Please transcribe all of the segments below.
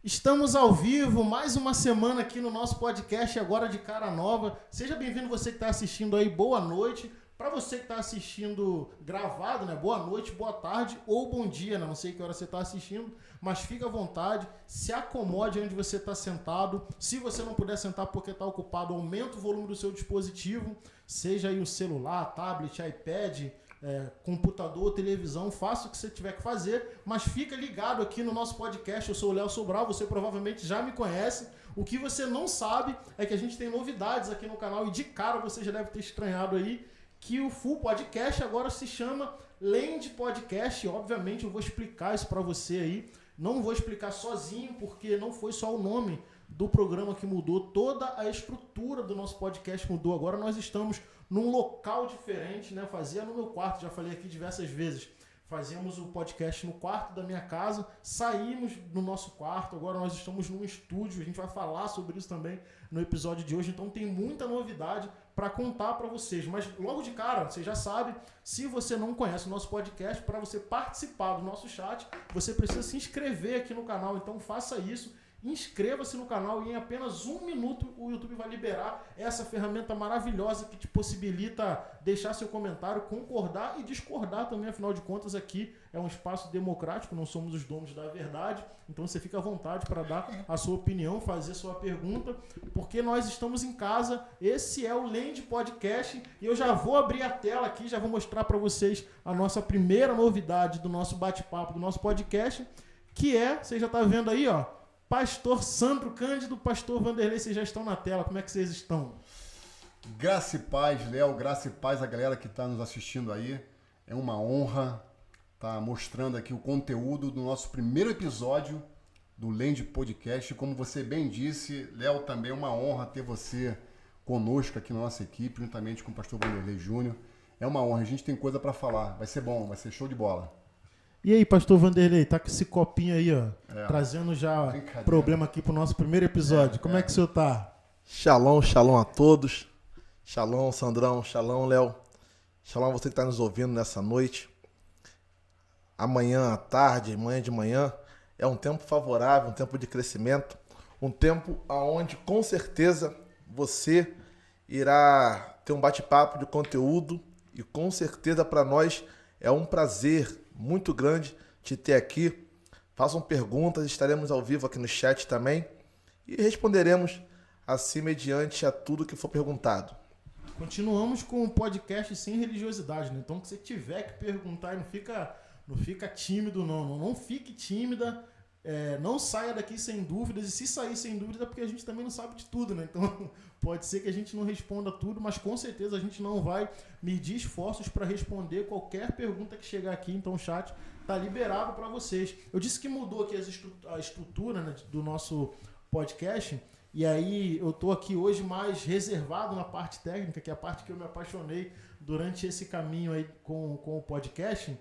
Estamos ao vivo, mais uma semana aqui no nosso podcast, agora de cara nova. Seja bem-vindo você que está assistindo aí, boa noite. Para você que está assistindo gravado, né? Boa noite, boa tarde ou bom dia, né? Não sei que hora você está assistindo, mas fica à vontade, se acomode onde você está sentado. Se você não puder sentar porque está ocupado, aumenta o volume do seu dispositivo, seja aí o celular, tablet, iPad, computador, televisão, faça o que você tiver que fazer, mas fica ligado aqui no nosso podcast. Eu sou o Léo Sobral, você provavelmente já me conhece. O que você não sabe é que a gente tem novidades aqui no canal e de cara você já deve ter estranhado aí que o Full Podcast agora se chama Land Podcast. Obviamente eu vou explicar isso para você aí, não vou explicar sozinho porque não foi só o nome do programa que mudou, toda a estrutura do nosso podcast mudou. Agora nós estamos num local diferente, né? Fazia no meu quarto, já falei aqui diversas vezes. Fazíamos o podcast no quarto da minha casa, saímos do nosso quarto, agora nós estamos num estúdio, a gente vai falar sobre isso também no episódio de hoje, então tem muita novidade para contar para vocês. Mas logo de cara, você já sabe, se você não conhece o nosso podcast, para você participar do nosso chat, você precisa se inscrever aqui no canal, então faça isso. Inscreva-se no canal e em apenas 1 minuto o YouTube vai liberar essa ferramenta maravilhosa que te possibilita deixar seu comentário, concordar e discordar também. Afinal de contas, aqui é um espaço democrático, não somos os donos da verdade, então você fica à vontade para dar a sua opinião, fazer sua pergunta, porque nós estamos em casa. Esse é o Land Podcast e eu já vou abrir a tela aqui, já vou mostrar para vocês a nossa primeira novidade do nosso bate-papo, do nosso podcast, que você já está vendo aí, ó, Pastor Sandro Cândido, Pastor Vanderlei, vocês já estão na tela, como é que vocês estão? Graça e paz, Léo, graça e paz a galera que está nos assistindo aí. É uma honra estar mostrando aqui o conteúdo do nosso primeiro episódio do Land Podcast. Como você bem disse, Léo, também é uma honra ter você conosco aqui na nossa equipe, juntamente com o Pastor Vanderlei Júnior. É uma honra, a gente tem coisa para falar, vai ser bom, vai ser show de bola. E aí, Pastor Vanderlei, tá com esse copinho aí, ó, trazendo já problema aqui pro nosso primeiro episódio. Como é que o senhor tá? Shalom, shalom a todos. Shalom, Sandrão, shalom, Léo. Shalom a você que está nos ouvindo nessa noite. Amanhã à tarde, amanhã de manhã, é um tempo favorável, um tempo de crescimento, um tempo onde com certeza você irá ter um bate-papo de conteúdo e com certeza para nós é um prazer muito grande te ter aqui. Façam perguntas, estaremos ao vivo aqui no chat também e responderemos assim mediante a tudo que for perguntado. Continuamos com o podcast sem religiosidade, né? Então, que você tiver que perguntar, não fica tímido, não fique tímida, não saia daqui sem dúvidas, e se sair sem dúvida é porque a gente também não sabe de tudo, né? Então, pode ser que a gente não responda tudo, mas com certeza a gente não vai medir esforços para responder qualquer pergunta que chegar aqui, então o chat está liberado para vocês. Eu disse que mudou aqui a estrutura, né, do nosso podcast, e aí eu estou aqui hoje mais reservado na parte técnica, que é a parte que eu me apaixonei durante esse caminho aí com o podcast,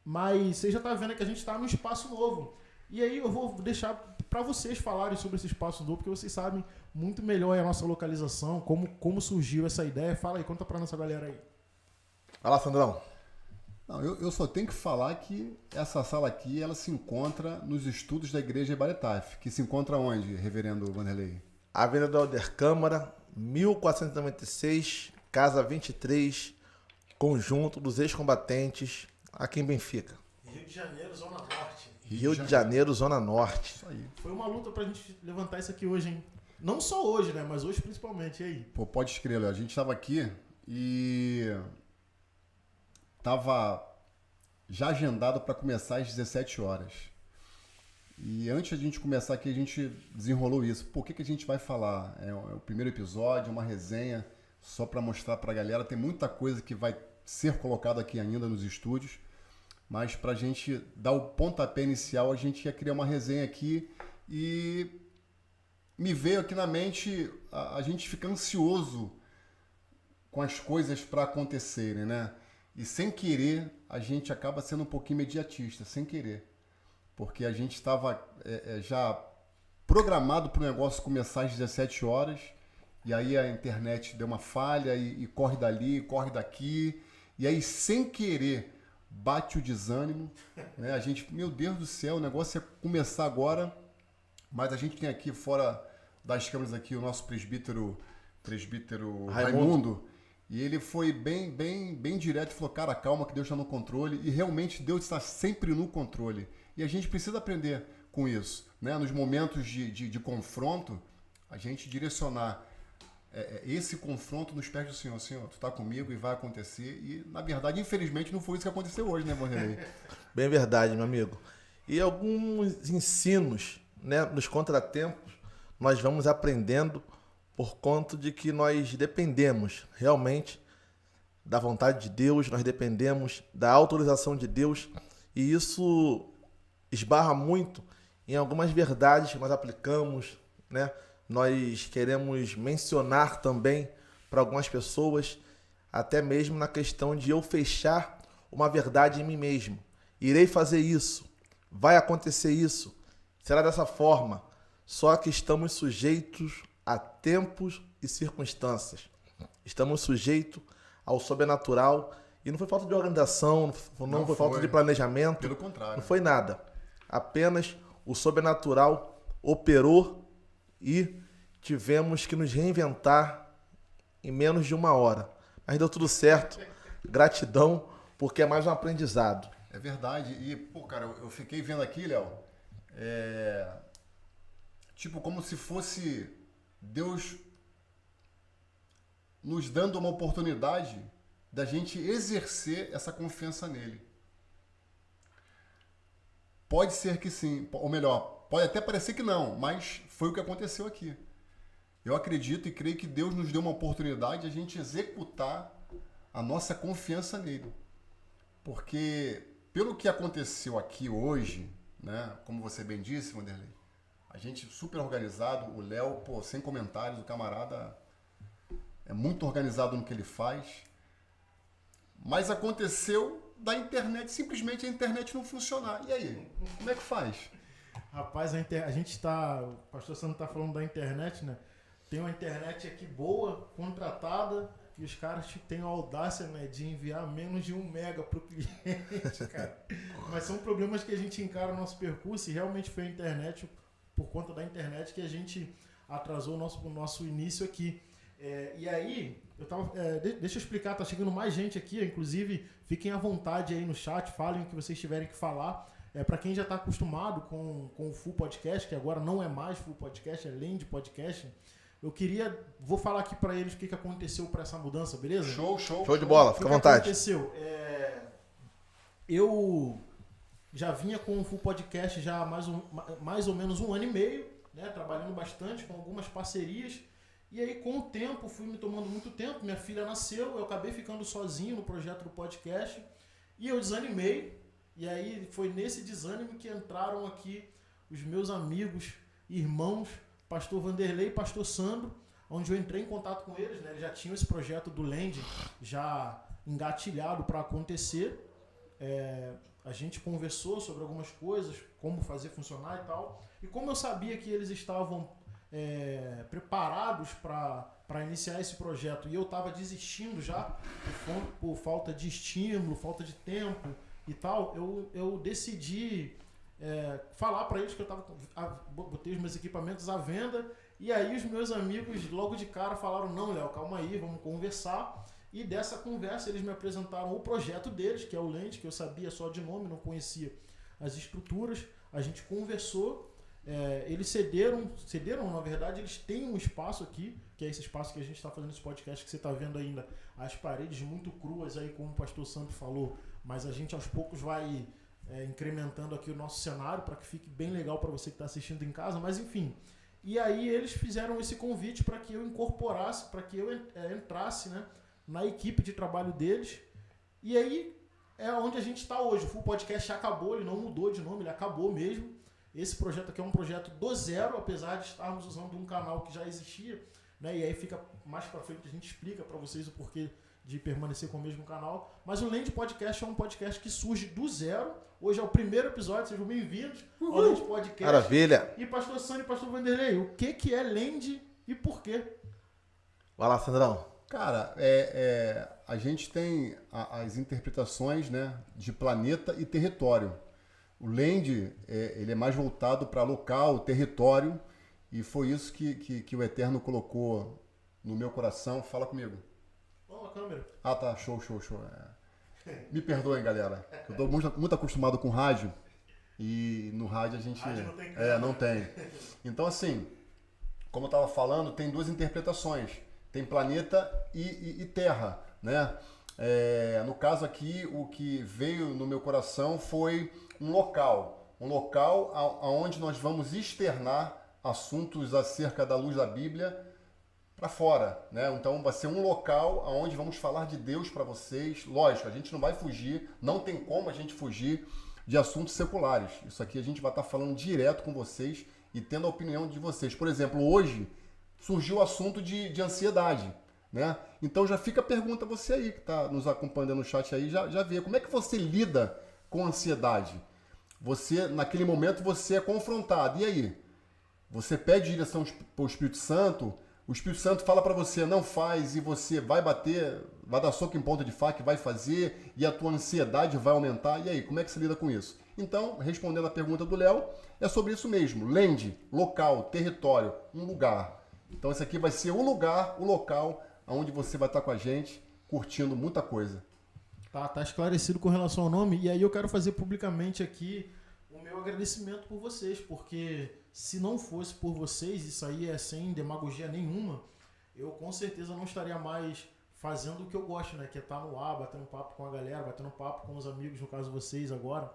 mas você já está vendo que a gente está num espaço novo. E aí eu vou deixar para vocês falarem sobre esse espaço novo, porque vocês sabem muito melhor a nossa localização, como surgiu essa ideia. Fala aí, conta para nossa galera aí. Vai lá, Sandrão. Não, eu só tenho que falar que essa sala aqui, ela se encontra nos estudos da Igreja Baretaf, que se encontra onde, reverendo Vanderlei? Avenida Alder Câmara, 1496, Casa 23, Conjunto dos Ex-Combatentes, aqui em Benfica. Rio de Janeiro, Zona Norte. Rio de Janeiro, Zona Norte. Isso aí. Foi uma luta pra gente levantar isso aqui hoje, hein? Não só hoje, né? Mas hoje principalmente. E aí? Pô, pode escrever, Léo. A gente estava aqui e estava já agendado para começar às 17 horas. E antes de a gente começar aqui, a gente desenrolou isso. Por que a gente vai falar? É o primeiro episódio, uma resenha só para mostrar para a galera. Tem muita coisa que vai ser colocada aqui ainda nos estúdios. Mas para a gente dar o pontapé inicial, a gente ia criar uma resenha aqui e me veio aqui na mente, a gente fica ansioso com as coisas para acontecerem, né? E sem querer, a gente acaba sendo um pouquinho imediatista, sem querer. Porque a gente estava já programado para o negócio começar às 17 horas, e aí a internet deu uma falha e corre dali, corre daqui, e aí sem querer bate o desânimo, né? A gente, meu Deus do céu, o negócio é começar agora, mas a gente tem aqui fora das câmeras aqui o nosso presbítero Raimundo, e ele foi bem direto e falou, cara, calma que Deus está no controle, e realmente Deus está sempre no controle. E a gente precisa aprender com isso, né? Nos momentos de confronto, a gente direcionar esse confronto nos pés do Senhor. Senhor, tu está comigo e vai acontecer. E, na verdade, infelizmente, não foi isso que aconteceu hoje, né, Vanderlei? Bem verdade, meu amigo. E alguns ensinos, né, nos contratempos, nós vamos aprendendo por conta de que nós dependemos realmente da vontade de Deus, nós dependemos da autorização de Deus, e isso esbarra muito em algumas verdades que nós aplicamos, né? Nós queremos mencionar também para algumas pessoas, até mesmo na questão de eu fechar uma verdade em mim mesmo. Irei fazer isso, vai acontecer isso, será dessa forma. Só que estamos sujeitos a tempos e circunstâncias. Estamos sujeitos ao sobrenatural. E não foi falta de organização, não foi falta de planejamento. Pelo contrário. Não foi nada. Apenas o sobrenatural operou e tivemos que nos reinventar em menos de 1 hora. Mas deu tudo certo. Gratidão, porque é mais um aprendizado. É verdade. E, pô, cara, eu fiquei vendo aqui, Léo, tipo como se fosse Deus nos dando uma oportunidade da gente exercer essa confiança nele. Pode ser que sim, ou melhor, pode até parecer que não, mas foi o que aconteceu aqui. Eu acredito e creio que Deus nos deu uma oportunidade de a gente executar a nossa confiança nele. Porque, pelo que aconteceu aqui hoje, né, como você bem disse, Vanderlei, a gente super organizado, o Léo, pô, sem comentários, o camarada é muito organizado no que ele faz. Mas aconteceu da internet, simplesmente a internet não funcionar. E aí, como é que faz? Rapaz, a gente tá, o pastor Sandro tá falando da internet, né? Tem uma internet aqui boa, contratada, e os caras têm a audácia, né, de enviar menos de 1 mega pro cliente, cara. Mas são problemas que a gente encara no nosso percurso, e realmente foi a internet, por conta da internet, que a gente atrasou o nosso início aqui. E aí, deixa eu explicar, tá chegando mais gente aqui, inclusive fiquem à vontade aí no chat, falem o que vocês tiverem que falar. Para quem já está acostumado com o Full Podcast, que agora não é mais Full Podcast, é Land Podcast, vou falar aqui para eles o que aconteceu para essa mudança, beleza? Show de bola, fica à vontade. O que aconteceu? Eu já vinha com o Full Podcast já há mais ou menos 1 ano e meio, né, trabalhando bastante com algumas parcerias. E aí, com o tempo, fui me tomando muito tempo. Minha filha nasceu, eu acabei ficando sozinho no projeto do podcast. E eu desanimei. E aí, foi nesse desânimo que entraram aqui os meus amigos, irmãos, pastor Vanderlei e pastor Sandro, onde eu entrei em contato com eles, né? Eles já tinham esse projeto do Land já engatilhado para acontecer. A gente conversou sobre algumas coisas, como fazer funcionar e tal. E como eu sabia que eles estavam preparados para iniciar esse projeto e eu estava desistindo já por falta de estímulo, falta de tempo e tal, eu decidi falar para eles que eu botei os meus equipamentos à venda. E aí os meus amigos logo de cara falaram: não, Léo, calma aí, vamos conversar. E dessa conversa eles me apresentaram o projeto deles, que é o Land, que eu sabia só de nome, não conhecia as estruturas. A gente conversou. Eles cederam, na verdade, eles têm um espaço aqui, que é esse espaço que a gente está fazendo esse podcast, que você está vendo ainda as paredes muito cruas aí, como o pastor Santo falou, mas a gente aos poucos vai incrementando aqui o nosso cenário para que fique bem legal para você que está assistindo em casa, mas enfim. E aí eles fizeram esse convite para que eu incorporasse, para que eu entrasse, né, na equipe de trabalho deles. E aí é onde a gente está hoje. O Full Podcast já acabou, ele não mudou de nome, ele acabou mesmo. Esse projeto aqui é um projeto do zero, apesar de estarmos usando um canal que já existia, né? E aí fica mais pra frente, a gente explica para vocês o porquê de permanecer com o mesmo canal. Mas o Land Podcast é um podcast que surge do zero. Hoje é o primeiro episódio, sejam bem-vindos ao Land Podcast. Maravilha! E pastor Sandro e pastor Vanderlei, o que é Land e por quê? Vai lá, Sandrão. Cara, a gente tem as interpretações, né, de planeta e território. O Land, ele é mais voltado para local, território, e foi isso que o Eterno colocou no meu coração. Fala comigo. Vamos na câmera. Ah, tá. Show. Me perdoem, galera. Eu tô muito acostumado com rádio, e no rádio a gente... Rádio não tem câmera. Não tem. Então, assim, como eu estava falando, tem duas interpretações. Tem planeta e terra, né? No caso aqui, o que veio no meu coração foi um local onde nós vamos externar assuntos acerca da luz da Bíblia para fora, né? Então vai ser um local onde vamos falar de Deus para vocês. Lógico, a gente não vai fugir, não tem como a gente fugir de assuntos seculares. Isso aqui a gente vai estar falando direto com vocês e tendo a opinião de vocês. Por exemplo, hoje surgiu o assunto de ansiedade, né? Então já fica a pergunta, você aí que está nos acompanhando no chat aí, já vê, como é que você lida com a ansiedade? Você, naquele momento, você é confrontado, e aí? Você pede direção para o Espírito Santo fala para você, não faz, e você vai bater, vai dar soco em ponta de faca, vai fazer, e a tua ansiedade vai aumentar, e aí, como é que você lida com isso? Então, respondendo a pergunta do Léo, é sobre isso mesmo, land, local, território, um lugar. Então esse aqui vai ser o lugar, o local, onde você vai estar com a gente, curtindo muita coisa. Tá esclarecido com relação ao nome, e aí eu quero fazer publicamente aqui o meu agradecimento por vocês, porque se não fosse por vocês, isso aí é sem demagogia nenhuma, eu com certeza não estaria mais fazendo o que eu gosto, né? Que é estar no ar, batendo papo com a galera, batendo papo com os amigos, no caso vocês agora.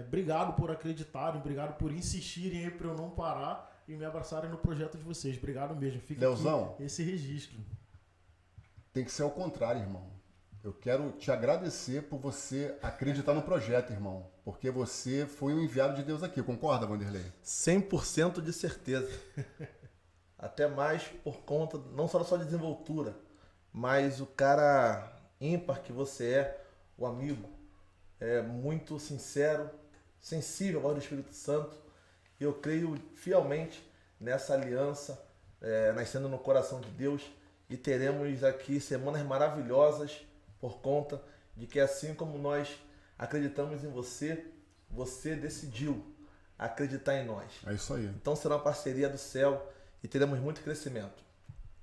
Obrigado por acreditarem, obrigado por insistirem aí para eu não parar e me abraçarem no projeto de vocês. Obrigado mesmo. Fica Leozão, aqui esse registro. Tem que ser ao contrário, irmão. Eu quero te agradecer por você acreditar no projeto, irmão. Porque você foi um enviado de Deus aqui. Concorda, Vanderlei? 100% de certeza. Até mais por conta, não só da sua desenvoltura, mas o cara ímpar que você é, o amigo, é muito sincero, sensível ao Espírito Santo. E eu creio fielmente nessa aliança, nascendo no coração de Deus. E teremos aqui semanas maravilhosas por conta de que, assim como nós acreditamos em você, você decidiu acreditar em nós. É isso aí. Então será uma parceria do céu e teremos muito crescimento.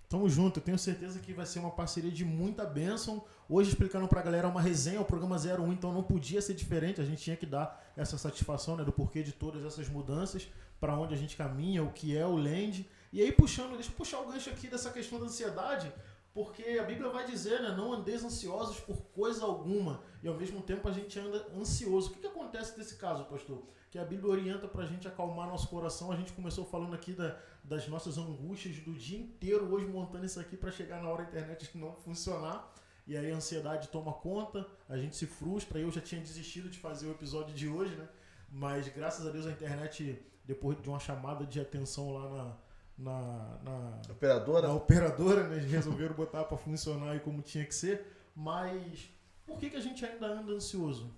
Tamo junto, eu tenho certeza que vai ser uma parceria de muita bênção. Hoje, explicando pra galera, uma resenha, o programa 01, então não podia ser diferente, a gente tinha que dar essa satisfação, né, do porquê de todas essas mudanças, para onde a gente caminha, o que é o Land. E aí, deixa eu puxar o gancho aqui dessa questão da ansiedade, porque a Bíblia vai dizer, né, não andeis ansiosos por coisa alguma, e ao mesmo tempo a gente anda ansioso. O que acontece nesse caso, pastor? Que a Bíblia orienta pra gente acalmar nosso coração. A gente começou falando aqui das nossas angústias do dia inteiro, hoje montando isso aqui para chegar na hora da internet não funcionar, e aí a ansiedade toma conta, a gente se frustra. Eu já tinha desistido de fazer o episódio de hoje, né? Mas graças a Deus a internet, depois de uma chamada de atenção lá na operadora, né? Eles resolveram botar para funcionar aí como tinha que ser. Mas por que a gente ainda anda ansioso?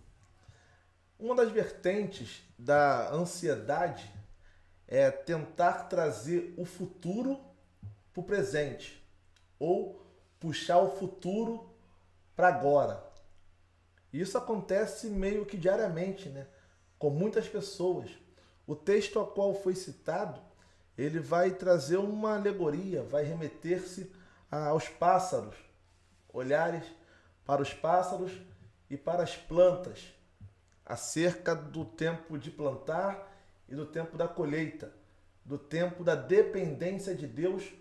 Uma das vertentes da ansiedade é tentar trazer o futuro para o presente ou puxar o futuro para agora. Isso acontece meio que diariamente, né? Com muitas pessoas. O texto ao qual foi citado, ele vai trazer uma alegoria, vai remeter-se aos pássaros, olhares para os pássaros e para as plantas, acerca do tempo de plantar e do tempo da colheita, do tempo da dependência de Deus,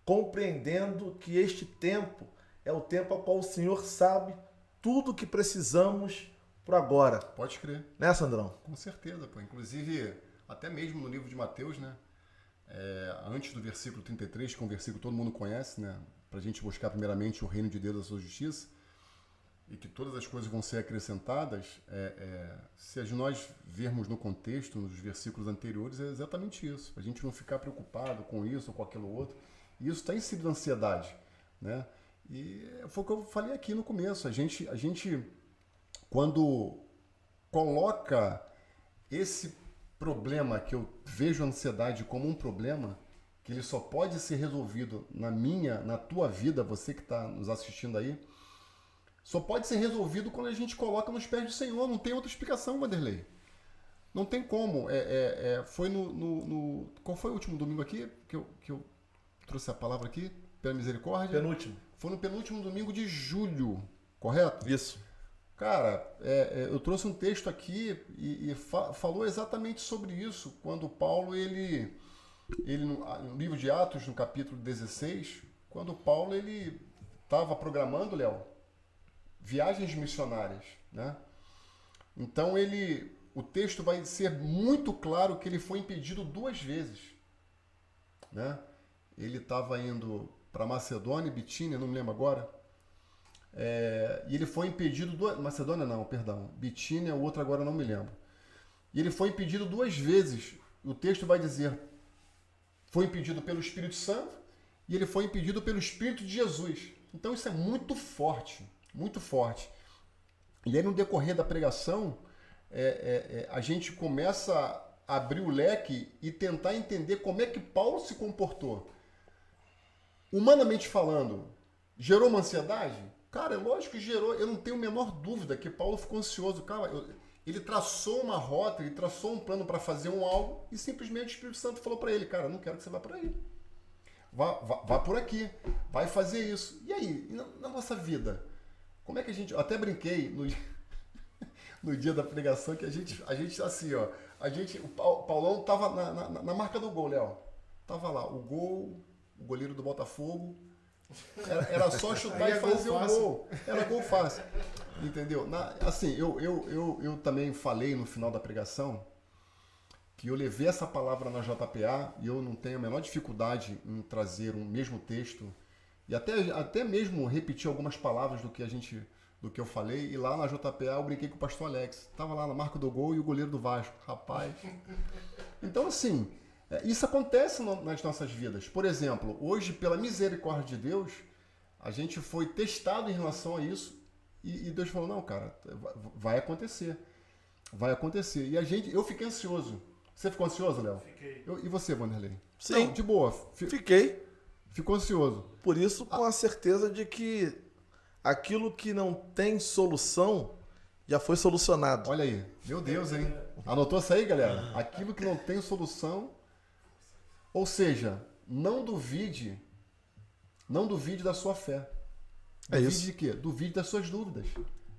compreendendo que este tempo é o tempo ao qual o Senhor sabe tudo o que precisamos por agora. Pode crer. Né, Sandrão? Com certeza, pô. Inclusive, até mesmo no livro de Mateus, né? Antes do versículo 33, que é um versículo que todo mundo conhece, né? Pra gente buscar primeiramente o reino de Deus e a sua justiça, e que todas as coisas vão ser acrescentadas, se nós vermos no contexto, nos versículos anteriores, é exatamente isso. A gente não ficar preocupado com isso ou com aquilo outro. E isso está inserido na ansiedade, né? E foi o que eu falei aqui no começo. A gente quando coloca esse problema, que eu vejo a ansiedade como um problema, que ele só pode ser resolvido na tua vida, você que está nos assistindo aí, só pode ser resolvido quando a gente coloca nos pés do Senhor. Não tem outra explicação, Vanderlei. Não tem como. Foi qual foi o último domingo aqui que eu trouxe a palavra aqui? Pela misericórdia? Penúltimo. Foi no penúltimo domingo de julho, correto? Isso. Cara, eu trouxe um texto aqui e falou exatamente sobre isso, quando Paulo, ele no livro de Atos, no capítulo 16, quando Paulo ele estava programando, Léo, viagens missionárias, né? Então o texto vai ser muito claro que ele foi impedido 2 vezes, né? Ele estava indo para Macedônia e Bitínia, não me lembro agora, e ele foi impedido, Macedônia não, perdão, Bitínia, o outro agora não me lembro. E ele foi impedido 2 vezes. O texto vai dizer, foi impedido pelo Espírito Santo e ele foi impedido pelo Espírito de Jesus. Então isso é muito forte, muito forte. E aí no decorrer da pregação, a gente começa a abrir o leque e tentar entender como é que Paulo se comportou. Humanamente falando, gerou uma ansiedade? Cara, é lógico que gerou. Eu não tenho a menor dúvida que Paulo ficou ansioso. Cara, ele traçou uma rota, ele traçou um plano para fazer algo e simplesmente o Espírito Santo falou para ele, cara, não quero que você vá por aí. Vá por aqui, vai fazer isso. E aí, na nossa vida, como é que a gente... Eu até brinquei no dia da pregação que a gente assim, ó, o Paulão tava na marca do gol, Léo. Tava lá, o goleiro do Botafogo, era só chutar e fazer o gol. Era gol fácil. Entendeu? Assim, eu também falei no final da pregação que eu levei essa palavra na JPA e eu não tenho a menor dificuldade em trazer um mesmo texto e até mesmo repetir algumas palavras do que eu falei. E lá na JPA eu brinquei com o pastor Alex. Tava lá na marca do gol e o goleiro do Vasco. Rapaz. Então, assim, isso acontece nas nossas vidas. Por exemplo, hoje, pela misericórdia de Deus, a gente foi testado em relação a isso e Deus falou, não, cara, vai acontecer. Vai acontecer. E eu fiquei ansioso. Você ficou ansioso, Léo? Fiquei. E você, Vanderlei? Sim. Não, de boa. Fiquei. Ficou ansioso. Por isso, com a certeza de que aquilo que não tem solução já foi solucionado. Olha aí. Meu Deus, hein? Anotou isso aí, galera? Aquilo que não tem solução. Ou seja, não duvide da sua fé. Duvide isso. de quê? Duvide das suas dúvidas.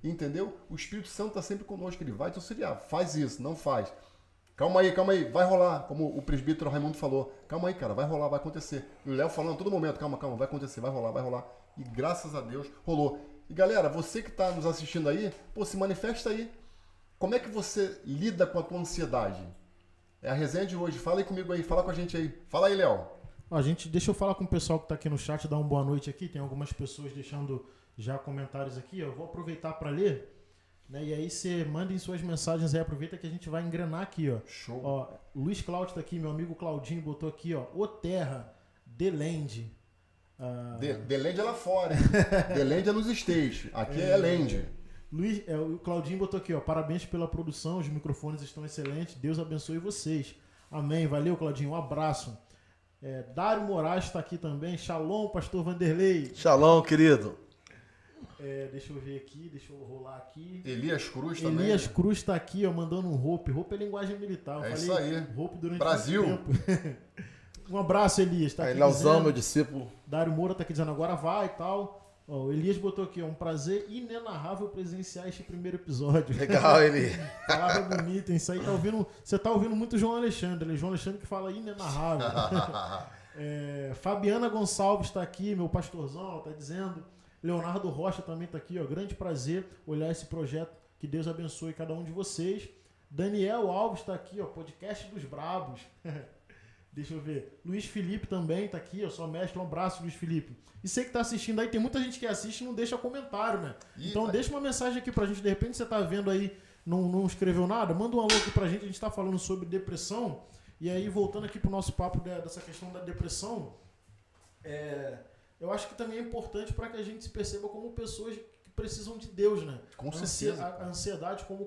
Entendeu? O Espírito Santo está sempre conosco. Ele vai te auxiliar. Faz isso, não faz. Calma aí, vai rolar, como o presbítero Raimundo falou. Calma aí, cara, vai rolar, vai acontecer. E o Léo falando a todo momento, calma, vai acontecer, vai rolar. E graças a Deus, rolou. E galera, você que está nos assistindo aí, se manifesta aí. Como é que você lida com a tua ansiedade? É a resenha de hoje. Fala aí comigo aí, fala com a gente aí. Fala aí, Léo. Deixa eu falar com o pessoal que está aqui no chat, dar uma boa noite aqui. Tem algumas pessoas deixando já comentários aqui. Eu vou aproveitar para ler. Né? E aí você mandem suas mensagens aí, aproveita que a gente vai engrenar aqui, ó. Show. Ó, Luiz Cláudio tá aqui, meu amigo Claudinho botou aqui, ó, O Terra, The Land. The Land é lá fora, hein? The Land é nos States, aqui é Land. O Claudinho botou aqui, ó, parabéns pela produção, os microfones estão excelentes, Deus abençoe vocês. Amém, valeu Claudinho, um abraço. Dário Moraes tá aqui também, Shalom, pastor Vanderlei. Shalom, querido. Deixa eu ver aqui, deixa eu rolar aqui. Elias Cruz também. Elias Cruz tá aqui, ó, mandando um hope. Hope é linguagem militar. Eu isso aí. Hope durante Brasil. muito tempo. Um abraço, Elias. Tá aqui Leozão, meu discípulo. Dário Moura tá aqui dizendo agora vai e tal. Ó, o Elias botou aqui, ó, um prazer inenarrável presenciar este primeiro episódio. Legal, Eli. Palavra bonita, isso aí tá ouvindo. Você tá ouvindo muito João Alexandre. João Alexandre que fala inenarrável. Fabiana Gonçalves tá aqui, meu pastorzão, tá dizendo. Leonardo Rocha também está aqui, ó. Grande prazer olhar esse projeto. Que Deus abençoe cada um de vocês. Daniel Alves está aqui, ó. Podcast dos Brabos. Deixa eu ver. Luiz Felipe também está aqui, ó. Só mestre, um abraço, Luiz Felipe. E você que está assistindo aí, tem muita gente que assiste e não deixa comentário, né? Então deixa uma mensagem aqui pra gente. De repente você está vendo aí, não escreveu nada. Manda um alô aqui pra gente. A gente está falando sobre depressão. E aí, voltando aqui pro nosso papo dessa questão da depressão, eu acho que também é importante para que a gente se perceba como pessoas que precisam de Deus, né? Com certeza. A ansiedade, como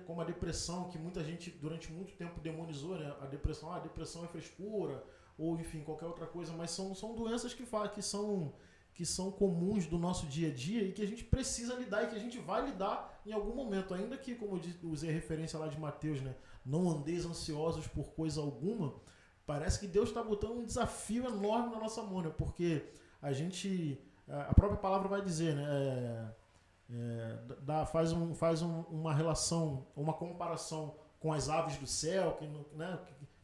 como a depressão, que muita gente durante muito tempo demonizou, né? A depressão é frescura, ou enfim, qualquer outra coisa, mas são doenças que são comuns do nosso dia a dia e que a gente precisa lidar e que a gente vai lidar em algum momento, ainda que, como eu usei a referência lá de Mateus, né? Não andeis ansiosos por coisa alguma. Parece que Deus está botando um desafio enorme na nossa mão, né? Porque a própria palavra vai dizer, né? Faz uma relação, uma comparação com as aves do céu, que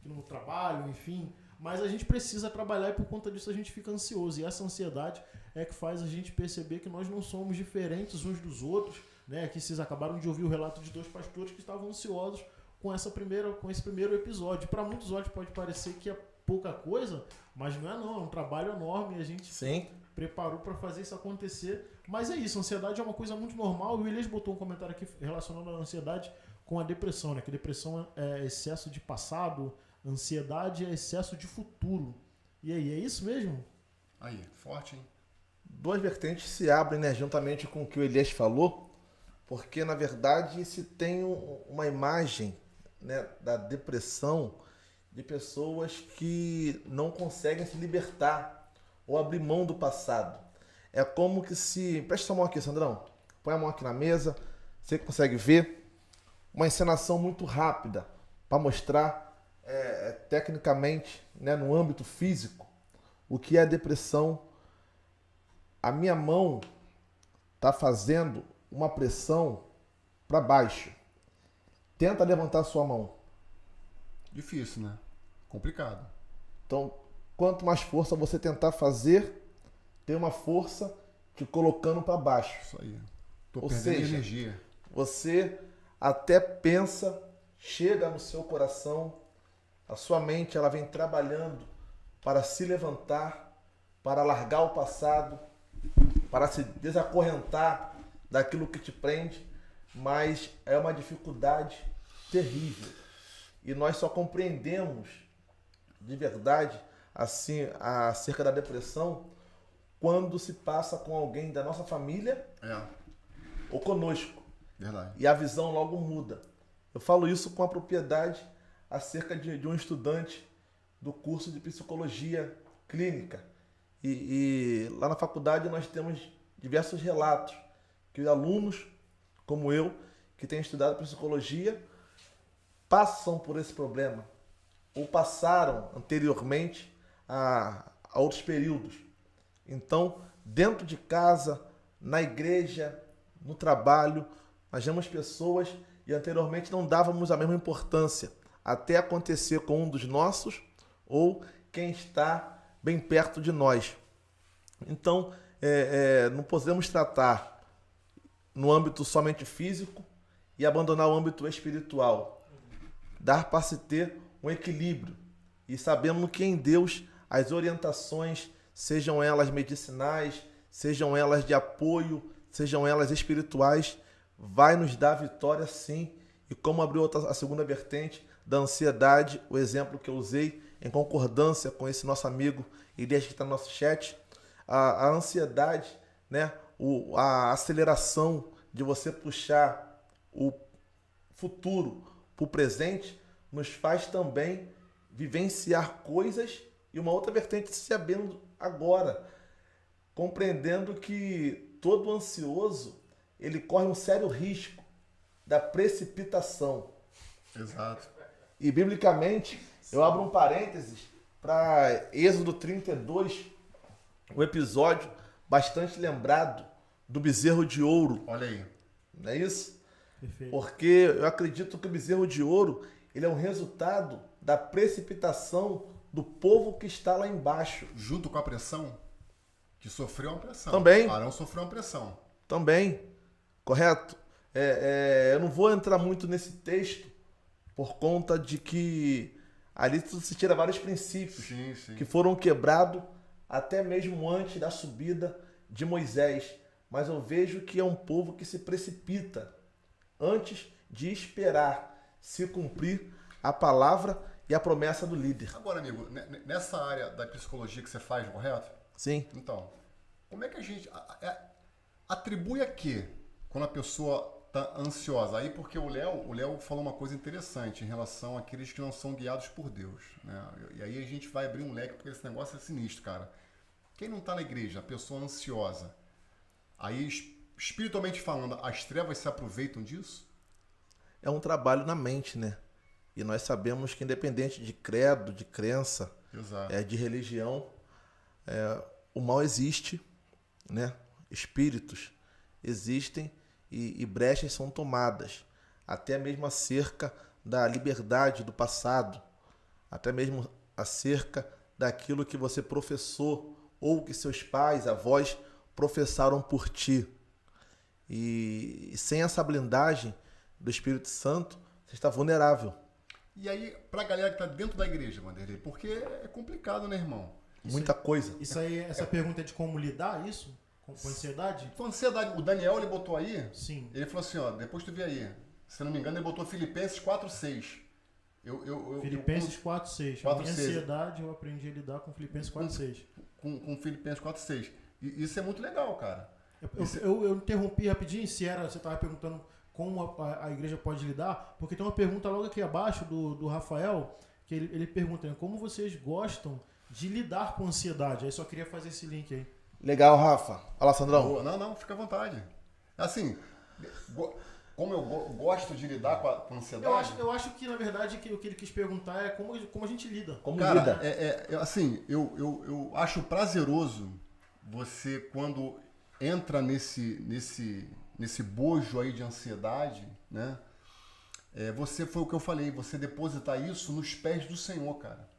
não trabalham, enfim. Mas a gente precisa trabalhar e por conta disso a gente fica ansioso. E essa ansiedade é que faz a gente perceber que nós não somos diferentes uns dos outros, né? Que vocês acabaram de ouvir o relato de 2 pastores que estavam ansiosos com esse primeiro episódio. Para muitos olhos pode parecer que é pouca coisa, mas não, é um trabalho enorme e a gente preparou para fazer isso acontecer. Mas é isso, a ansiedade é uma coisa muito normal. O Elias botou um comentário aqui relacionando a ansiedade com a depressão, né? Que depressão é excesso de passado, ansiedade é excesso de futuro. E aí, é isso mesmo? Aí, forte, hein? 2 vertentes se abrem, né, juntamente com o que o Elias falou, porque, na verdade, se tem uma imagem, né, da depressão de pessoas que não conseguem se libertar ou abrir mão do passado. É como que se... Presta a mão aqui, Sandrão. Põe a mão aqui na mesa. Você consegue ver uma encenação muito rápida para mostrar tecnicamente, né, no âmbito físico, o que é a depressão. A minha mão está fazendo uma pressão para baixo. Tenta levantar a sua mão. Difícil, né? Complicado. Então, quanto mais força você tentar fazer, tem uma força te colocando para baixo. Isso aí. Tô Ou perdendo seja, energia. Você até pensa, chega no seu coração, a sua mente ela vem trabalhando para se levantar, para largar o passado, para se desacorrentar daquilo que te prende, mas é uma dificuldade terrível. E nós só compreendemos de verdade assim acerca da depressão quando se passa com alguém da nossa família ou conosco. Verdade. E a visão logo muda. Eu falo isso com a propriedade acerca de um estudante do curso de psicologia clínica. E lá na faculdade nós temos diversos relatos que alunos, como eu, que têm estudado psicologia, passam por esse problema ou passaram anteriormente a outros períodos. Então, dentro de casa, na igreja, no trabalho, nós vemos pessoas e anteriormente não dávamos a mesma importância, até acontecer com um dos nossos ou quem está bem perto de nós. Então, não podemos tratar no âmbito somente físico e abandonar o âmbito espiritual. Dar para se ter um equilíbrio. E sabemos que em Deus as orientações, sejam elas medicinais, sejam elas de apoio, sejam elas espirituais, vai nos dar vitória sim. E como abriu a segunda vertente da ansiedade, o exemplo que eu usei, em concordância com esse nosso amigo Elias que está no nosso chat, a ansiedade, né, a aceleração de você puxar o futuro para o presente, nos faz também vivenciar coisas e uma outra vertente se abrindo agora, compreendendo que todo ansioso ele corre um sério risco da precipitação. Exato. E biblicamente, eu abro um parênteses para Êxodo 32, um episódio bastante lembrado do bezerro de ouro. Olha aí. Não é isso? Perfeito. Porque eu acredito que o bezerro de ouro ele é um resultado da precipitação do povo que está lá embaixo. Junto com a pressão, que sofreu uma pressão. Também. Arão sofreu uma pressão. Também, correto? Eu não vou entrar muito nesse texto por conta de que ali se tira vários princípios Sim. que foram quebrados até mesmo antes da subida de Moisés. Mas eu vejo que é um povo que se precipita antes de esperar se cumprir a palavra e a promessa do líder. Agora, amigo, nessa área da psicologia que você faz, correto? Sim. Então, como é que a gente atribui a quê quando a pessoa tá ansiosa. Aí porque o Léo falou uma coisa interessante em relação àqueles que não são guiados por Deus, né? E aí a gente vai abrir um leque, porque esse negócio é sinistro, cara. Quem não tá na igreja, a pessoa ansiosa, aí espiritualmente falando, as trevas se aproveitam disso? É um trabalho na mente, né? E nós sabemos que independente de credo, de crença, Exato. de religião, o mal existe, né? Espíritos existem e brechas são tomadas. Até mesmo acerca da liberdade do passado, até mesmo acerca daquilo que você professou ou que seus pais, avós professaram por ti. E sem essa blindagem do Espírito Santo, você está vulnerável. E aí, pra galera que tá dentro da igreja, Vanderlei, porque é complicado, né, irmão? Muita coisa. Isso aí, essa pergunta é de como lidar isso? Com ansiedade? Então, ansiedade, o Daniel, ele botou aí, Sim. ele falou assim, ó, depois tu vê aí, se eu não me engano, ele botou Filipenses 4:6. Filipenses 4:6. A 4:6. minha ansiedade eu aprendi a lidar com Filipenses 4:6. Com Filipenses 4:6. E isso é muito legal, cara. Eu interrompi rapidinho, você estava perguntando como a igreja pode lidar, porque tem uma pergunta logo aqui abaixo do Rafael, que ele pergunta, né, como vocês gostam de lidar com ansiedade? Aí só queria fazer esse link aí. Legal, Rafa. Olha lá, Sandrão. Não, fica à vontade. Assim, como eu gosto de lidar com a ansiedade... Eu acho que, na verdade, o que ele quis perguntar é como a gente lida. Como cara, lida? assim, eu acho prazeroso você, quando entra nesse bojo aí de ansiedade, né? Você, foi o que eu falei, você depositar isso nos pés do Senhor, cara.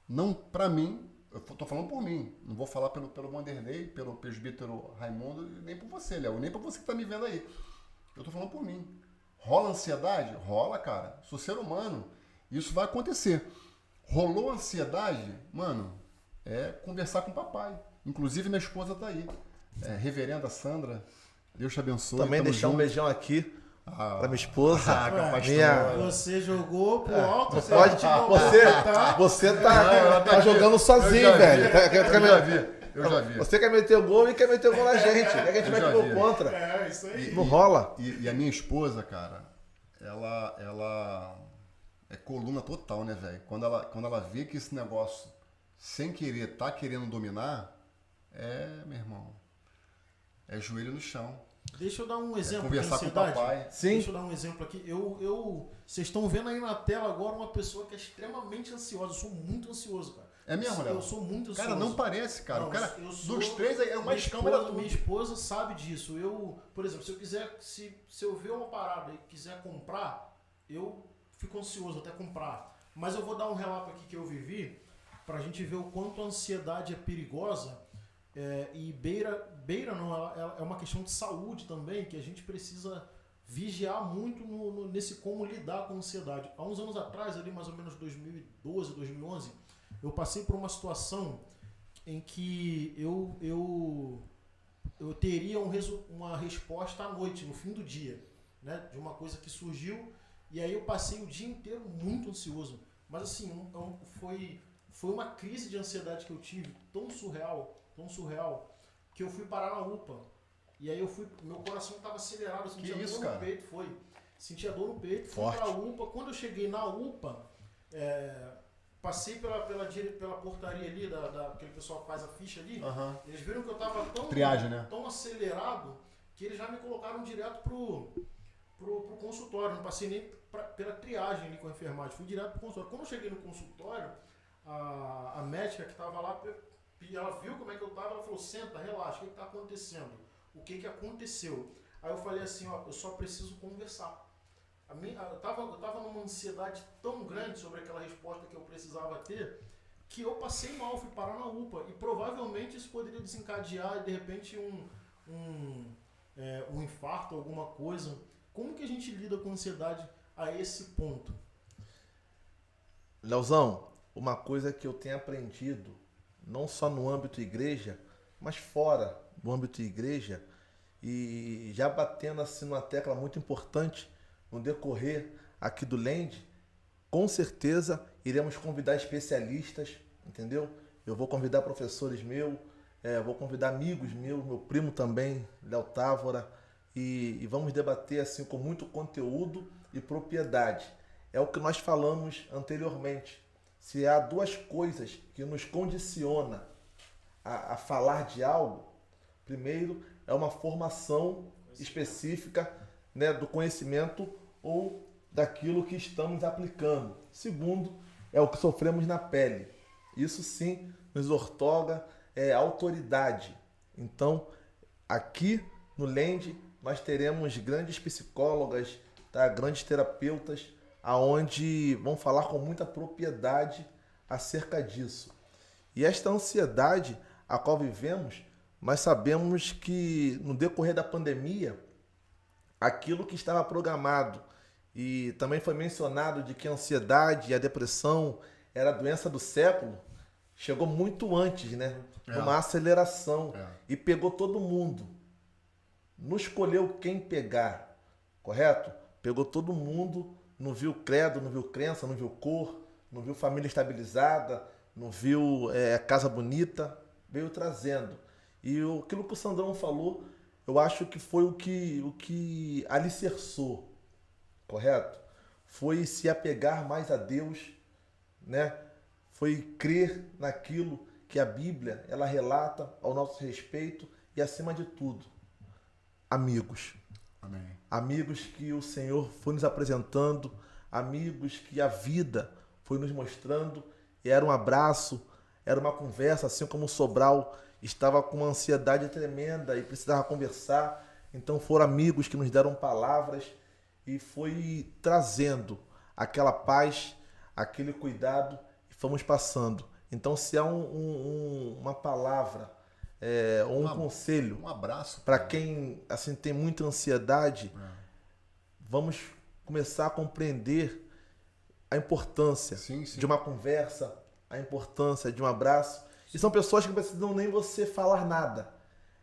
Não pra mim, eu tô falando por mim, não vou falar pelo Vanderlei, pelo presbítero Raimundo, nem por você, Léo, nem por você que tá me vendo aí. Eu tô falando por mim. Rola ansiedade? Rola, cara. Sou ser humano. Isso vai acontecer. Rolou ansiedade? Mano, é conversar com o papai. Inclusive, minha esposa tá aí. Reverenda Sandra, Deus te abençoe. Também deixar um beijão aqui pra minha esposa. Você jogou pro alto. Você tá jogando sozinho, velho. Eu já vi. Você quer meter o gol e quer meter o gol na gente. Quer que a gente mete o gol contra. Isso aí. Não rola. E a minha esposa, cara, ela é coluna total, né, velho? Quando ela vê que esse negócio, sem querer, tá querendo dominar, meu irmão, é joelho no chão. Deixa eu dar um exemplo conversar de ansiedade. com o papai. Sim. Deixa eu dar um exemplo aqui. Vocês estão vendo aí na tela agora uma pessoa que é extremamente ansiosa. Eu sou muito ansioso, cara. É mesmo, Léo? Eu sou muito ansioso. Cara, não parece, cara. Não, O cara, eu sou- dos três, é o mais calmo da Minha esposa sabe disso. Por exemplo, se eu ver uma parada e quiser comprar, eu fico ansioso até comprar. Mas eu vou dar um relato aqui que eu vivi pra gente ver o quanto a ansiedade é perigosa. E beira não, ela é uma questão de saúde também, que a gente precisa vigiar muito nesse como lidar com a ansiedade. Há uns anos atrás, ali mais ou menos 2012, 2011, eu passei por uma situação em que eu teria uma resposta à noite, no fim do dia, né, de uma coisa que surgiu, e aí eu passei o dia inteiro muito ansioso. Mas assim, foi uma crise de ansiedade que eu tive, tão surreal, que eu fui parar na UPA. E aí meu coração estava acelerado, eu sentia dor no peito, sentia dor no peito, fui pra UPA. Quando eu cheguei na UPA, passei pela portaria ali, daquele pessoal que faz a ficha ali, eles viram que eu estava tão acelerado, que eles já me colocaram direto pro consultório, não passei nem pela triagem ali com a enfermagem, fui direto pro consultório. Quando eu cheguei no consultório, a médica que estava lá, ela viu como é que eu estava, ela falou, senta, relaxa, o que está acontecendo? O que aconteceu? Aí eu falei assim, ó, eu só preciso conversar. Eu tava numa ansiedade tão grande sobre aquela resposta que eu precisava ter, que eu passei mal, fui parar na UPA. E provavelmente isso poderia desencadear, de repente, um infarto, alguma coisa. Como que a gente lida com ansiedade a esse ponto? Leozão, uma coisa que eu tenho aprendido, não só no âmbito igreja, mas fora do âmbito igreja, e já batendo assim numa tecla muito importante no decorrer aqui do Land, com certeza iremos convidar especialistas, entendeu? Eu vou convidar professores meus, vou convidar amigos meus, meu primo também, Léo Távora, e vamos debater assim com muito conteúdo e propriedade. É o que nós falamos anteriormente. Se há duas coisas que nos condiciona a falar de algo, primeiro é uma formação específica, né, do conhecimento ou daquilo que estamos aplicando. Segundo, é o que sofremos na pele. Isso sim nos outorga autoridade. Então, aqui no Lend, nós teremos grandes psicólogas, tá? Grandes terapeutas, aonde vão falar com muita propriedade acerca disso. E esta ansiedade a qual vivemos, nós sabemos que no decorrer da pandemia, aquilo que estava programado, e também foi mencionado de que a ansiedade e a depressão era a doença do século, chegou muito antes, né? Uma aceleração e pegou todo mundo. Não escolheu quem pegar, correto? Pegou todo mundo, não viu credo, não viu crença, não viu cor, não viu família estabilizada, não viu casa bonita, veio trazendo. E aquilo que o Sandrão falou, eu acho que foi o que alicerçou, correto? Foi se apegar mais a Deus, né? Foi crer naquilo que a Bíblia ela relata ao nosso respeito e, acima de tudo, amigos. Amém. Amigos que o Senhor foi nos apresentando, amigos que a vida foi nos mostrando, e era um abraço, era uma conversa, assim como o Sobral estava com uma ansiedade tremenda e precisava conversar, então foram amigos que nos deram palavras e foi trazendo aquela paz, aquele cuidado, e fomos passando. Então, se há uma palavra ou um conselho, um abraço para quem assim tem muita ansiedade, vamos começar a compreender a importância de uma conversa, a importância de um abraço. E são pessoas que não precisam nem você falar nada.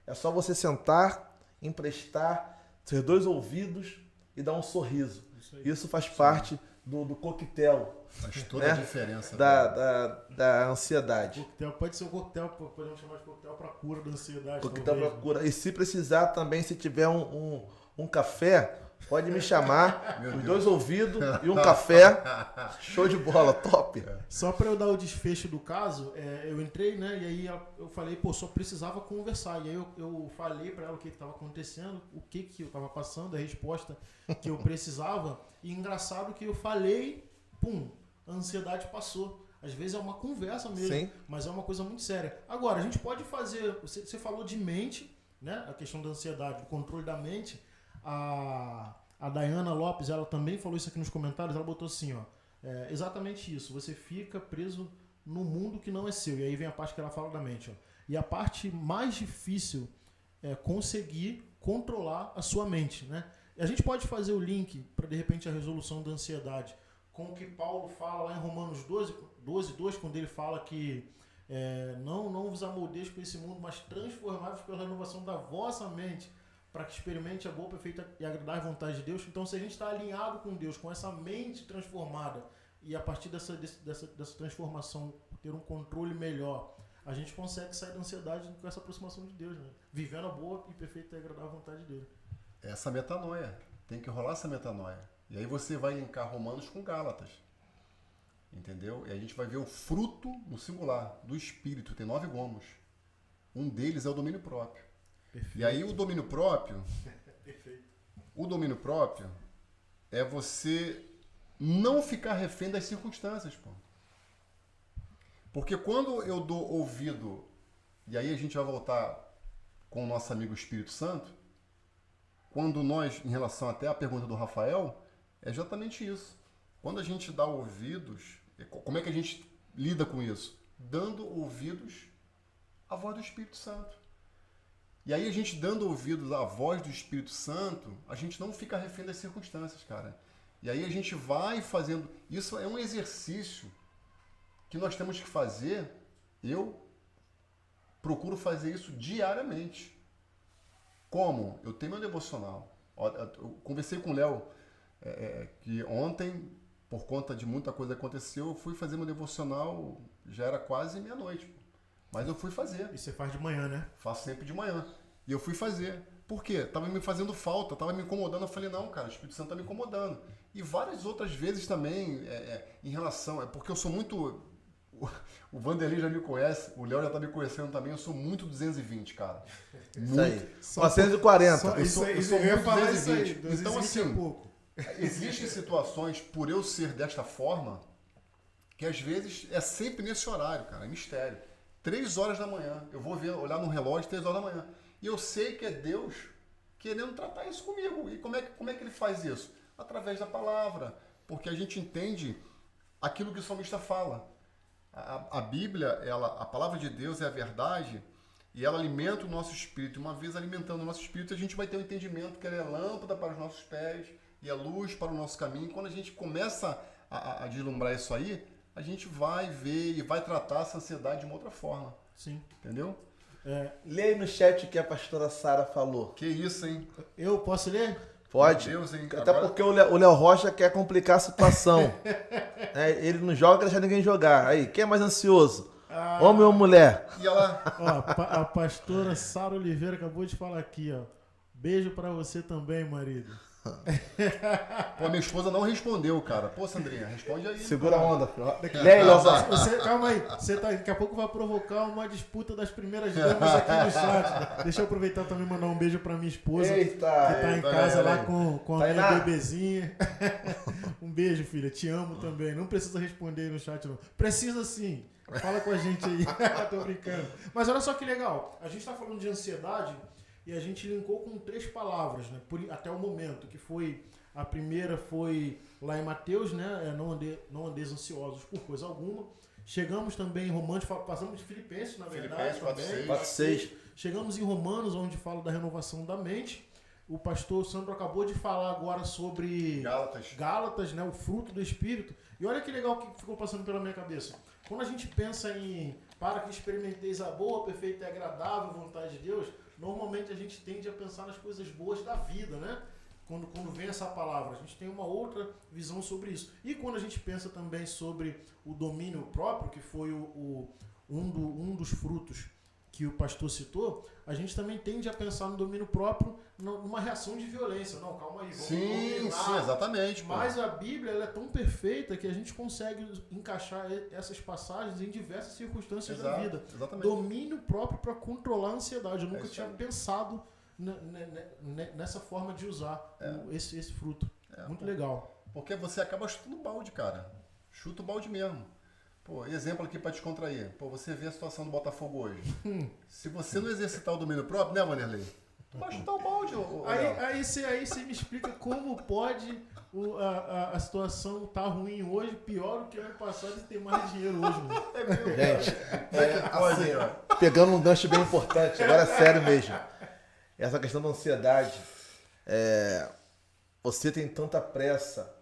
É só você sentar, emprestar seus dois ouvidos e dar um sorriso. Isso faz parte do coquetel. Faz toda a diferença. Da ansiedade. Coquetel, pode ser um coquetel, podemos chamar de coquetel para cura da ansiedade. Coquetel para cura. E se precisar também, se tiver um café, pode me chamar. Os dois ouvidos e um café. Show de bola, top. Só para eu dar o desfecho do caso, eu entrei, né? E aí eu falei, só precisava conversar. E aí eu falei para ela o que estava acontecendo, o que eu estava passando, a resposta que eu precisava. E engraçado que eu falei, a ansiedade passou. Às vezes é uma conversa mesmo, Sim. mas é uma coisa muito séria. Agora, a gente pode fazer... Você falou de mente, né? A questão da ansiedade, do controle da mente. A Dayana Lopes, ela também falou isso aqui nos comentários. Ela botou assim, exatamente isso. Você fica preso no mundo que não é seu. E aí vem a parte que ela fala da mente. E a parte mais difícil é conseguir controlar a sua mente, né? E a gente pode fazer o link para, de repente, a resolução da ansiedade com o que Paulo fala lá em Romanos 12:2, quando ele fala que não vos amoldeis com esse mundo, mas transformai-vos pela renovação da vossa mente, para que experimente a boa, perfeita e agradável vontade de Deus. Então, se a gente está alinhado com Deus, com essa mente transformada, e a partir dessa transformação ter um controle melhor, a gente consegue sair da ansiedade com essa aproximação de Deus, né? Vivendo a boa e perfeita e agradável vontade dele. Essa metanoia. Tem que rolar essa metanoia. E aí você vai linkar Romanos com Gálatas. Entendeu? E a gente vai ver o fruto, no singular, do Espírito. Tem 9 gomos. Um deles é o domínio próprio. Perfeito. E aí o domínio próprio... Perfeito. O domínio próprio é você não ficar refém das circunstâncias, pô. Porque quando eu dou ouvido, e aí a gente vai voltar com o nosso amigo Espírito Santo, quando nós, em relação até à pergunta do Rafael, é exatamente isso. Quando a gente dá ouvidos, como é que a gente lida com isso? Dando ouvidos à voz do Espírito Santo. E aí a gente dando ouvidos à voz do Espírito Santo, a gente não fica refém das circunstâncias, cara. E aí a gente vai fazendo... Isso é um exercício que nós temos que fazer. Eu procuro fazer isso diariamente. Como? Eu tenho meu devocional. Eu conversei com o Léo que ontem, por conta de muita coisa que aconteceu, eu fui fazer meu devocional, já era quase meia-noite. Mas eu fui fazer. E você faz de manhã, né? Faço sempre de manhã. E eu fui fazer. Por quê? Tava me fazendo falta, tava me incomodando. Eu falei, não, cara, o Espírito Santo tá me incomodando. E várias outras vezes também, em relação... É porque eu sou muito... O Vanderlei já me conhece, o Léo já tá me conhecendo também. Eu sou muito 220, cara. Isso aí. 940. Eu sou muito 220. Então, assim, pouco. existem situações, por eu ser desta forma, que às vezes é sempre nesse horário, cara. É mistério. 3 horas da manhã. Eu vou olhar no relógio 3 horas da manhã. E eu sei que é Deus querendo tratar isso comigo. E como é que ele faz isso? Através da palavra. Porque a gente entende aquilo que o salmista fala. A Bíblia, a palavra de Deus é a verdade e ela alimenta o nosso espírito. Uma vez alimentando o nosso espírito, a gente vai ter um entendimento que ela é lâmpada para os nossos pés e é luz para o nosso caminho. Quando a gente começa a deslumbrar isso aí, a gente vai ver e vai tratar essa ansiedade de uma outra forma. Sim. Entendeu? Lê aí no chat o que a pastora Sara falou. Que isso, hein? Eu posso ler? Pode. Meu Deus, hein? Até Agora... porque o Léo Rocha quer complicar a situação. Ele não joga, deixa ninguém jogar. Aí, quem é mais ansioso? Homem ou mulher? E ela... Ó, a pastora Sara Oliveira acabou de falar aqui, ó. Beijo pra você também, marido. Pô, minha esposa não respondeu, cara. Pô, Sandrinha, responde aí. Segura a onda, filho. Lê aí, Léo. Calma aí, daqui a pouco vai provocar uma disputa das primeiras damas aqui no chat. Deixa eu aproveitar também e mandar um beijo pra minha esposa. Eita, que tá em casa lá com a minha Tainá. bebezinha. Um beijo, filha. Te amo também. Não precisa responder aí no chat, não. Precisa sim. Fala com a gente aí. Tô brincando. Mas olha só que legal. A gente tá falando de ansiedade e a gente linkou com 3 palavras, né? Até o momento, que foi... A primeira foi lá em Mateus, né? Não andeis ansiosos por coisa alguma. Chegamos também em Romanos, passamos de Filipenses, na verdade. Filipenses 4:6. Chegamos em Romanos, onde fala da renovação da mente. O pastor Sandro acabou de falar agora sobre Gálatas, né? O fruto do Espírito. E olha que legal que ficou passando pela minha cabeça. Quando a gente pensa em para que experimenteis a boa, perfeita e agradável vontade de Deus, normalmente a gente tende a pensar nas coisas boas da vida, né? Quando vem essa palavra, a gente tem uma outra visão sobre isso. E quando a gente pensa também sobre o domínio próprio, que foi um dos frutos que o pastor citou, a gente também tende a pensar no domínio próprio numa reação de violência. Não, calma aí, Sim, exatamente. Pô. Mas a Bíblia ela é tão perfeita que a gente consegue encaixar essas passagens em diversas circunstâncias da vida. Exatamente. Domínio próprio para controlar a ansiedade. Eu nunca tinha pensado nessa forma de usar esse fruto. Muito legal. Porque você acaba chutando balde, cara. Chuta o balde mesmo. Pô, exemplo aqui pra descontrair. Pô, você vê a situação do Botafogo hoje. Se você não exercitar o domínio próprio, né, Vanderlei? Tu vai chutar o balde, Aí você me explica como pode a situação tá ruim hoje, pior do que ano passado e ter mais dinheiro hoje. Mano. Gente, pegando um gancho bem importante, agora é sério mesmo. Essa questão da ansiedade, você tem tanta pressa,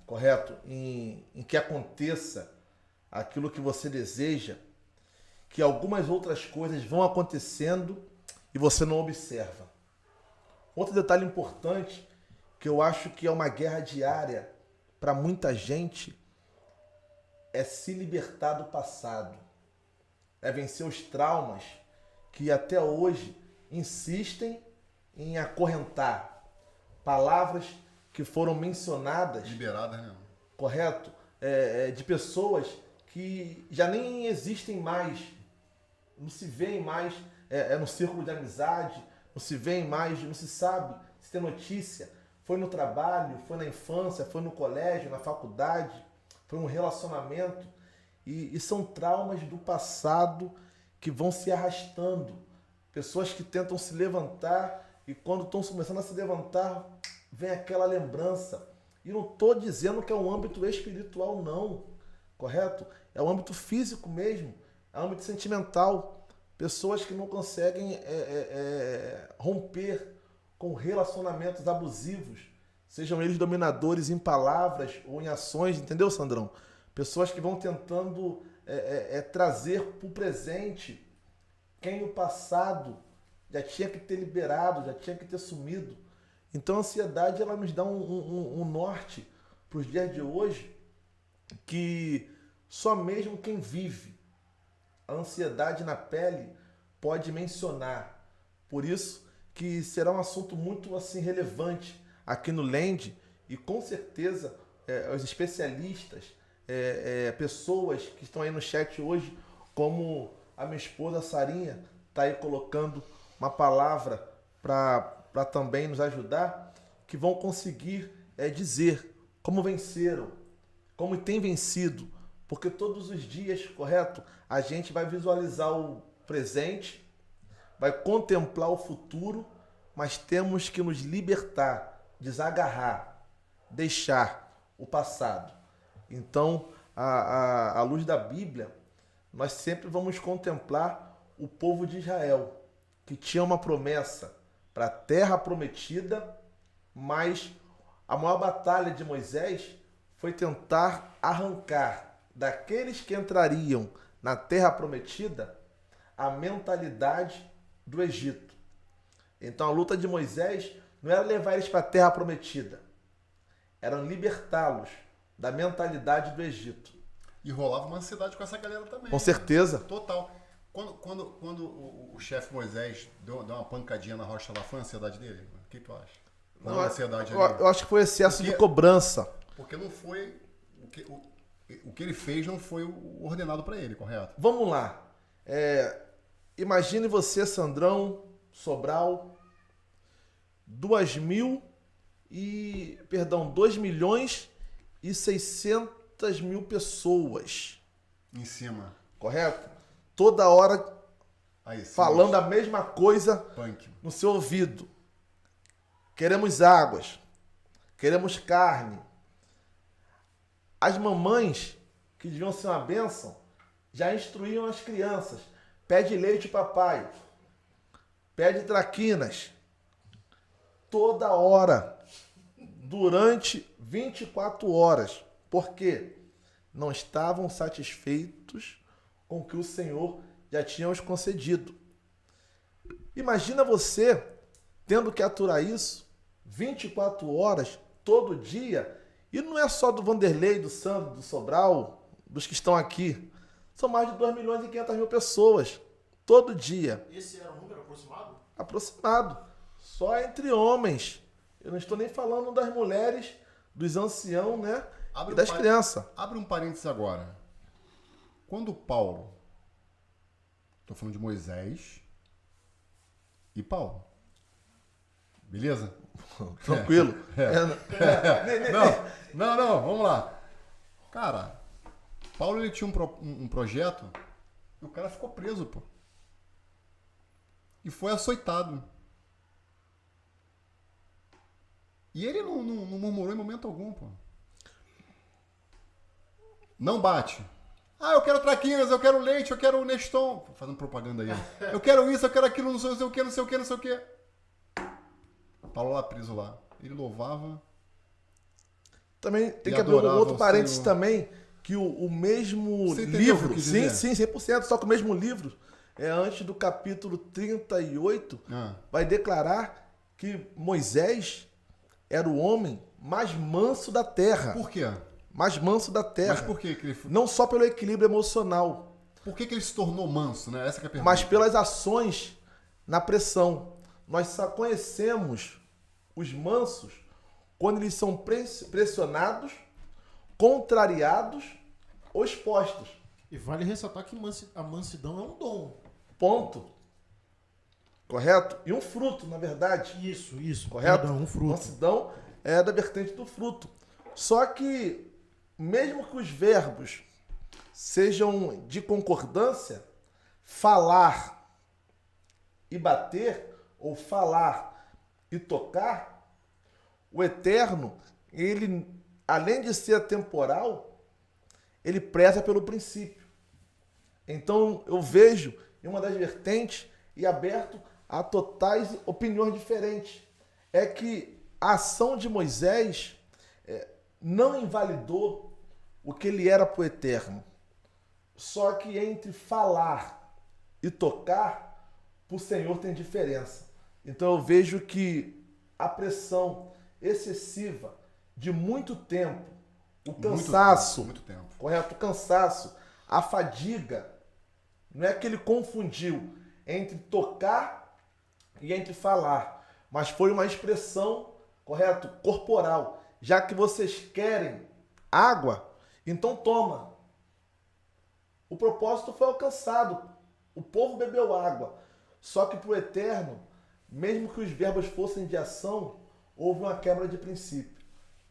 correto, em que aconteça aquilo que você deseja, que algumas outras coisas vão acontecendo e você não observa. Outro detalhe importante, que eu acho que é uma guerra diária para muita gente, é se libertar do passado. É vencer os traumas que até hoje insistem em acorrentar. Palavras que foram mencionadas, liberadas, né? Correto? De pessoas que já nem existem mais, não se veem mais no círculo de amizade, não se veem mais, não se sabe se tem notícia. Foi no trabalho, foi na infância, foi no colégio, na faculdade, foi um relacionamento. E são traumas do passado que vão se arrastando. Pessoas que tentam se levantar e quando estão começando a se levantar, vem aquela lembrança. E não estou dizendo que é um âmbito espiritual, não. Correto? É um âmbito físico mesmo. É um âmbito sentimental. Pessoas que não conseguem romper com relacionamentos abusivos. Sejam eles dominadores em palavras ou em ações. Entendeu, Sandrão? Pessoas que vão tentando trazer para o presente quem no passado já tinha que ter liberado, já tinha que ter sumido. Então a ansiedade ela nos dá um norte para os dias de hoje que só mesmo quem vive a ansiedade na pele pode mencionar. Por isso que será um assunto muito assim relevante aqui no Land, e com certeza os especialistas, pessoas que estão aí no chat hoje, como a minha esposa Sarinha, está aí colocando uma palavra para também nos ajudar, que vão conseguir dizer como venceram, como tem vencido, porque todos os dias, correto, a gente vai visualizar o presente, vai contemplar o futuro, mas temos que nos libertar, desagarrar, deixar o passado. Então, à luz da Bíblia, nós sempre vamos contemplar o povo de Israel, que tinha uma promessa para a terra prometida, mas a maior batalha de Moisés foi tentar arrancar daqueles que entrariam na terra prometida a mentalidade do Egito. Então a luta de Moisés não era levar eles para a terra prometida, era libertá-los da mentalidade do Egito. E rolava uma ansiedade com essa galera também. Com certeza. Total. Quando o chefe Moisés deu uma pancadinha na rocha lá, foi a ansiedade dele? O que tu acha? Não, ansiedade eu acho que foi excesso de cobrança. Porque não foi... O que ele fez não foi o ordenado para ele, correto? Vamos lá. Imagine você, Sandrão, Sobral, 2 milhões e 600 mil pessoas. Em cima. Correto? Toda hora aí, falando a mesma coisa punk no seu ouvido. Queremos águas. Queremos carne. As mamães, que deviam ser uma bênção, já instruíam as crianças. Pede leite, papai. Pede traquinas. Toda hora. Durante 24 horas. Por quê? Não estavam satisfeitos com o que o Senhor já tinha os concedido. Imagina você tendo que aturar isso 24 horas, todo dia. E não é só do Vanderlei, do Sandro, do Sobral, dos que estão aqui. São mais de 2 milhões e 500 mil pessoas. Todo dia. Esse era o número aproximado? Aproximado. Só entre homens. Eu não estou nem falando das mulheres, dos anciãos, né? E das crianças. Abre um parênteses agora. Quando Paulo, estou falando de Moisés e Paulo, beleza? Tranquilo. Não, vamos lá. Cara, Paulo ele tinha um projeto e o cara ficou preso, pô. E foi açoitado. E ele não murmurou em momento algum, pô. Não bate. Ah, eu quero traquinas, eu quero leite, eu quero Neston. Fazendo propaganda aí. Eu quero isso, eu quero aquilo, não sei o que, não sei o que, não sei o que. Paulo lá preso lá. Ele louvava. Também tem que abrir um outro parênteses também, que o mesmo livro, sim, 100%, só que o mesmo livro, antes do capítulo 38, vai declarar que Moisés era o homem mais manso da terra. Por quê? Mais manso da terra. Mas por que ele... Não só pelo equilíbrio emocional. Por que ele se tornou manso, né? Essa que é a pergunta. Mas pelas ações na pressão. Nós só conhecemos os mansos quando eles são pressionados, contrariados ou expostos. E vale ressaltar que a mansidão é um dom. Ponto. Correto? E um fruto, na verdade. Isso. Correto? Perdão, um fruto. Mansidão é da vertente do fruto. Só que, mesmo que os verbos sejam de concordância, falar e bater, ou falar e tocar, o Eterno, ele, além de ser atemporal, ele preza pelo princípio. Então, eu vejo em uma das vertentes e aberto a totais opiniões diferentes. É que a ação de Moisés não invalidou o que ele era para o Eterno. Só que entre falar e tocar, para o Senhor tem diferença. Então eu vejo que a pressão excessiva de muito tempo, o cansaço, muito tempo. Correto? O cansaço, a fadiga, não é que ele confundiu entre tocar e entre falar, mas foi uma expressão, correto, corporal. Já que vocês querem água, então toma. O propósito foi alcançado. O povo bebeu água. Só que para o Eterno, mesmo que os verbos fossem de ação, houve uma quebra de princípio.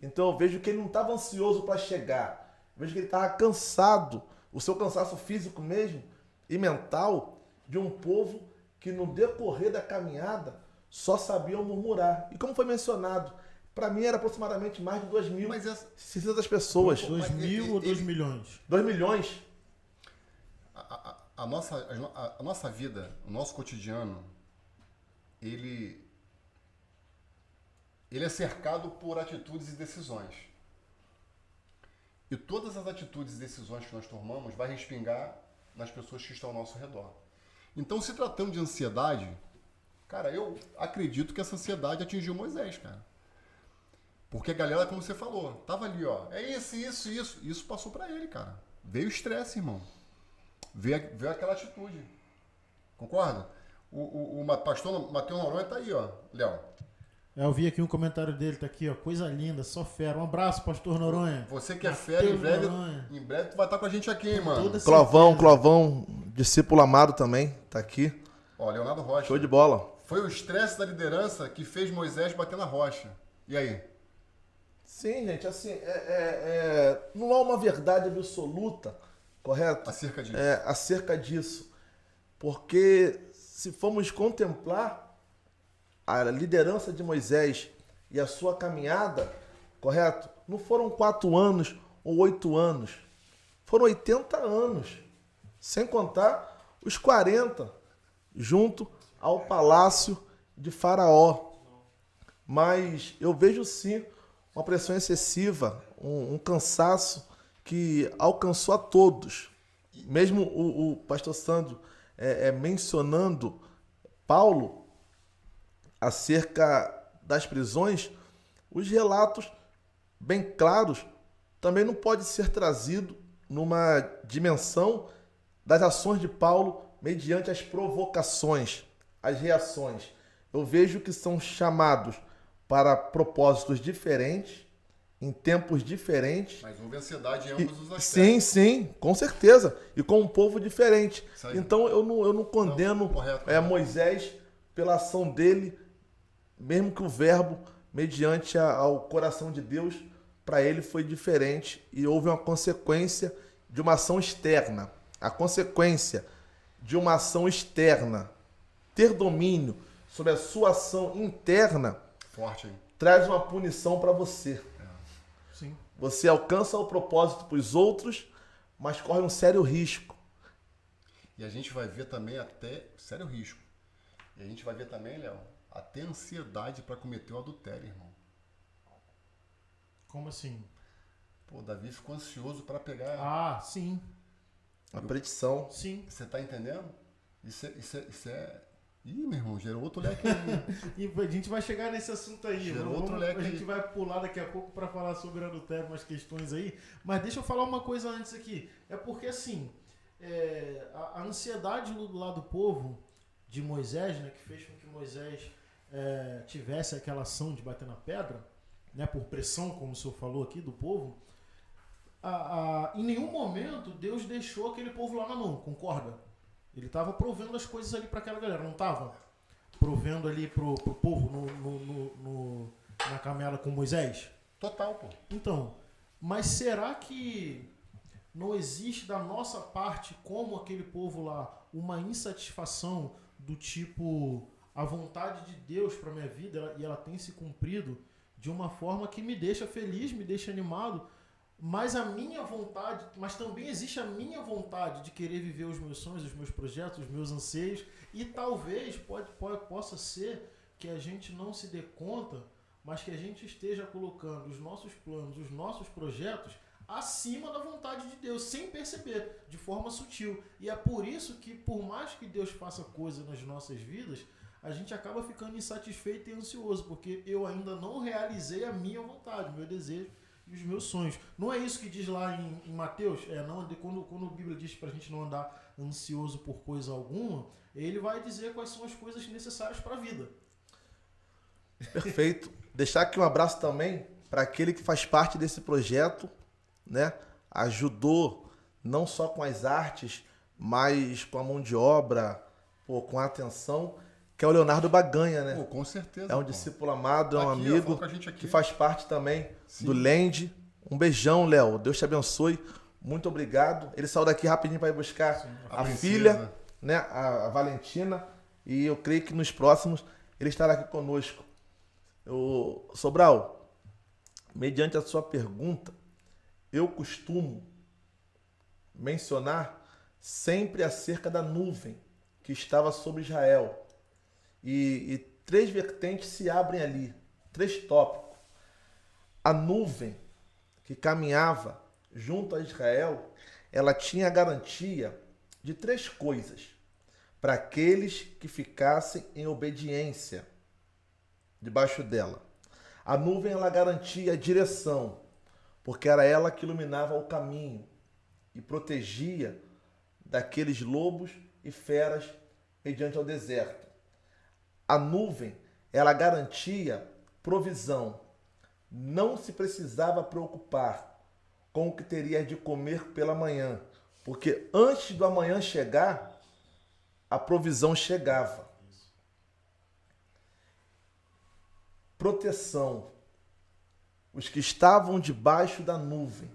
Então eu vejo que ele não estava ansioso para chegar. Eu vejo que ele estava cansado, o seu cansaço físico mesmo e mental, de um povo que no decorrer da caminhada só sabiam murmurar. E como foi mencionado, para mim era aproximadamente mais de 2.600 pessoas. 2.000 ou 2 milhões? 2 milhões. A nossa vida, o nosso cotidiano, ele é cercado por atitudes e decisões. E todas as atitudes e decisões que nós tomamos vai respingar nas pessoas que estão ao nosso redor. Então, se tratando de ansiedade, cara, eu acredito que essa ansiedade atingiu Moisés, cara. Porque a galera, como você falou, tava ali, ó, é isso. Isso passou pra ele, cara. Veio o estresse, irmão. Veio aquela atitude. Concorda? O pastor Matheus Noronha tá aí, ó, Léo. Eu vi aqui um comentário dele, tá aqui, ó, coisa linda, só fera. Um abraço, pastor Noronha. Você que é fera, em breve tu vai estar com a gente aqui, hein, mano. Clovão, discípulo amado também, tá aqui. Ó, Leonardo Rocha. Show de bola. Foi o estresse da liderança que fez Moisés bater na rocha. E aí? Sim, gente, assim, não há uma verdade absoluta, correto? Acerca disso. Porque se formos contemplar a liderança de Moisés e a sua caminhada, correto? Não foram 4 anos ou 8 anos. Foram 80 anos. Sem contar os 40 junto ao palácio de Faraó. Mas eu vejo sim uma pressão excessiva, um cansaço que alcançou a todos. Mesmo o pastor Sandro mencionando Paulo acerca das prisões, os relatos bem claros também não pode ser trazido numa dimensão das ações de Paulo mediante as provocações, as reações. Eu vejo que são chamados para propósitos diferentes, em tempos diferentes. Mas houve ansiedade em ambos os aspectos. Sim, com certeza. E com um povo diferente. Então eu não condeno Moisés pela ação dele, mesmo que o verbo, mediante ao coração de Deus, para ele foi diferente e houve uma consequência de uma ação externa. A consequência de uma ação externa ter domínio sobre a sua ação interna forte, hein? Traz uma punição para você. Sim. Você alcança o propósito para os outros, mas corre um sério risco. E a gente vai ver também até sério risco. E a gente vai ver também, Léo, até ansiedade para cometer o adultério, irmão. Como assim? Pô, Davi ficou ansioso para pegar. Ah, sim. A predição. Sim. Você tá entendendo? Isso é... Ih, meu irmão, gerou outro leque aí. E a gente vai chegar nesse assunto aí. A gente vai pular daqui a pouco para falar sobre adultério, umas questões aí. Mas deixa eu falar uma coisa antes aqui. É porque, assim, a ansiedade do lado do povo de Moisés, né, que fez com que Moisés tivesse aquela ação de bater na pedra, né, por pressão, como o senhor falou aqui, do povo, em nenhum momento Deus deixou aquele povo lá na mão, concorda? Ele estava provendo as coisas ali para aquela galera, não estava? Provendo ali pro povo na caminhada com Moisés? Total, pô. Então, mas será que não existe da nossa parte, como aquele povo lá, uma insatisfação do tipo, a vontade de Deus para minha vida, e ela tem se cumprido de uma forma que me deixa feliz, me deixa animado, mas a minha vontade, mas também existe a minha vontade de querer viver os meus sonhos, os meus projetos, os meus anseios, e talvez possa ser que a gente não se dê conta, mas que a gente esteja colocando os nossos planos, os nossos projetos acima da vontade de Deus, sem perceber, de forma sutil. E é por isso que, por mais que Deus faça coisas nas nossas vidas, a gente acaba ficando insatisfeito e ansioso, porque eu ainda não realizei a minha vontade, o meu desejo e os meus sonhos. Não é isso que diz lá em Mateus? Quando a Bíblia diz pra gente não andar ansioso por coisa alguma, ele vai dizer quais são as coisas necessárias para a vida. Perfeito. Deixar aqui um abraço também para aquele que faz parte desse projeto, né? Ajudou não só com as artes, mas com a mão de obra, pô, com a atenção, que é o Leonardo Baganha, né? Pô, com certeza. É um discípulo amado, é um Aqui, ó, amigo falou com a gente aqui. que faz parte também Sim. do Land. Um beijão, Léo. Deus te abençoe. Muito obrigado. Ele saiu daqui rapidinho para ir buscar A a princesa. filha, né? A Valentina. E eu creio que nos próximos ele estará aqui conosco. Sobral, mediante a sua pergunta, eu costumo mencionar sempre acerca da nuvem que estava sobre Israel. E três vertentes se abrem ali, três tópicos. A nuvem que caminhava junto a Israel, ela tinha a garantia de três coisas para aqueles que ficassem em obediência debaixo dela. A nuvem, ela garantia a direção, porque era ela que iluminava o caminho e protegia daqueles lobos e feras mediante ao deserto. A nuvem, ela garantia provisão. Não se precisava preocupar com o que teria de comer pela manhã, porque antes do amanhã chegar, a provisão chegava. Proteção. Os que estavam debaixo da nuvem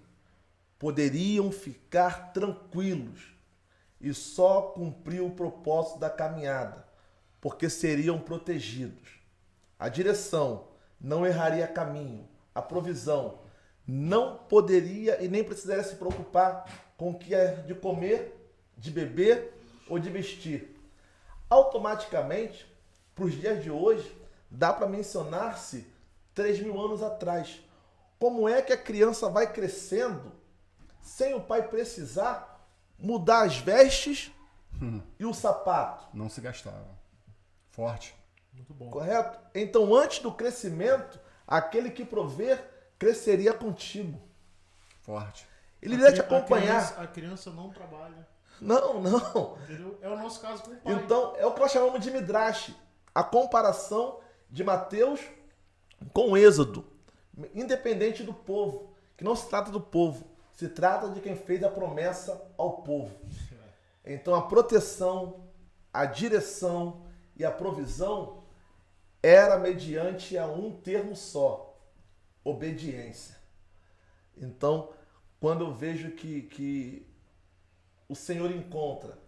poderiam ficar tranquilos e só cumprir o propósito da caminhada, porque seriam protegidos. A direção não erraria caminho. A provisão não poderia e nem precisaria se preocupar com o que é de comer, de beber ou de vestir. Automaticamente, para os dias de hoje, dá para mencionar-se 3.000 anos atrás. Como é que a criança vai crescendo sem o pai precisar mudar as vestes e o sapato? Não se gastava. Forte. Muito bom. Correto? Então, antes do crescimento, aquele que prover cresceria contigo. Forte. Ele iria te acompanhar. A criança não trabalha. Não. Entendeu? É o nosso caso com o pai. Então, é o que nós chamamos de Midrash. A comparação de Mateus com Êxodo. Independente do povo. Que não se trata do povo. Se trata de quem fez a promessa ao povo. Então, a proteção, a direção e a provisão era mediante a um termo só: obediência. Então, quando eu vejo que o Senhor encontra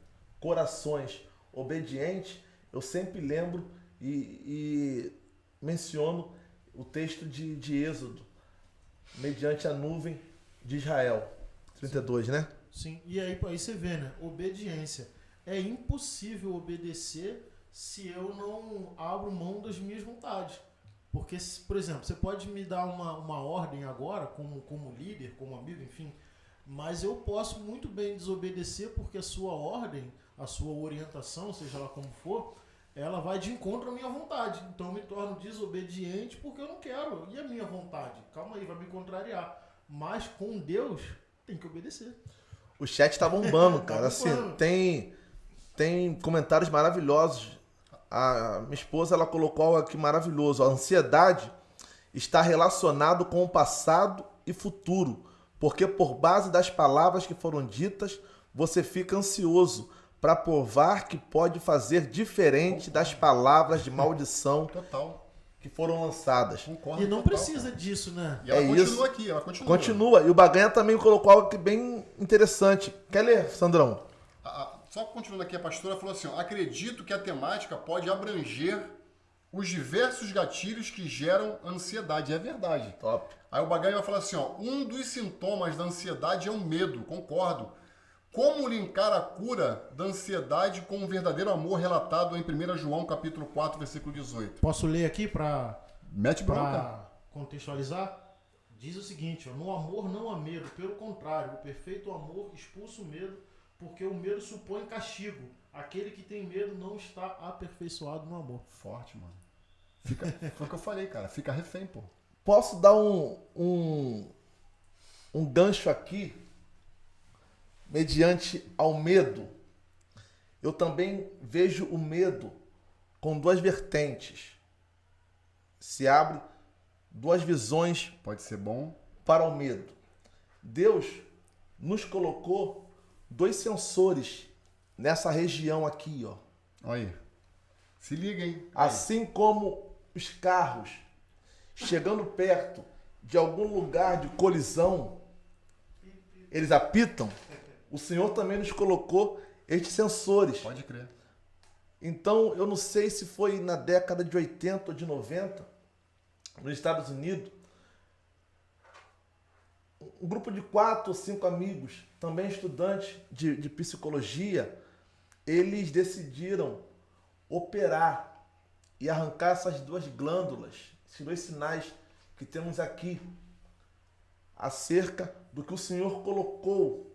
corações obedientes, eu sempre lembro e menciono o texto de Êxodo, mediante a nuvem de Israel. 32, né? Sim, e aí você vê, né? Obediência. É impossível obedecer se eu não abro mão das minhas vontades. Porque, por exemplo, você pode me dar uma ordem agora, como líder, como amigo, enfim, mas eu posso muito bem desobedecer porque a sua ordem, a sua orientação, seja lá como for, ela vai de encontro à minha vontade. Então eu me torno desobediente porque eu não quero. E a minha vontade? Calma aí, vai me contrariar. Mas com Deus, tem que obedecer. O chat tá bombando, Tá cara. Assim, bombando. tem comentários maravilhosos. A minha esposa, ela colocou algo aqui maravilhoso. A ansiedade está relacionado com o passado e futuro, porque por base das palavras que foram ditas, você fica ansioso para provar que pode fazer diferente das palavras de maldição Total. que foram lançadas. Concordo. E não total, precisa cara. disso, né? E ela É continua isso. aqui, ela continua. Continua. E o Baganha também colocou algo aqui bem interessante. Quer ler, Sandrão? Só continuando aqui, a pastora falou assim, ó, acredito que a temática pode abranger os diversos gatilhos que geram ansiedade. É verdade. Top. Aí o Baganha vai falar assim, ó, um dos sintomas da ansiedade é o medo, concordo. Como linkar a cura da ansiedade com o verdadeiro amor relatado em 1 João capítulo 4, versículo 18? Posso ler aqui para Mete bronca. contextualizar? Diz o seguinte, ó, no amor não há medo, pelo contrário, o perfeito amor expulsa o medo, porque o medo supõe castigo. Aquele que tem medo não está aperfeiçoado no amor. Forte, mano. Foi o que eu falei, cara. Fica refém, pô. Posso dar um gancho aqui, mediante ao medo? eu também vejo o medo com duas vertentes. Se abre duas visões Pode ser bom. para o medo. Deus nos colocou dois sensores nessa região aqui, ó. Olha aí. Se liga, hein? Assim como os carros chegando perto de algum lugar de colisão, eles apitam, o Senhor também nos colocou estes sensores. Pode crer. Então, eu não sei se foi na década de 80 ou de 90, nos Estados Unidos, um grupo de 4 ou 5 amigos, também estudantes de psicologia, eles decidiram operar e arrancar essas duas glândulas, esses dois sinais que temos aqui, acerca do que o Senhor colocou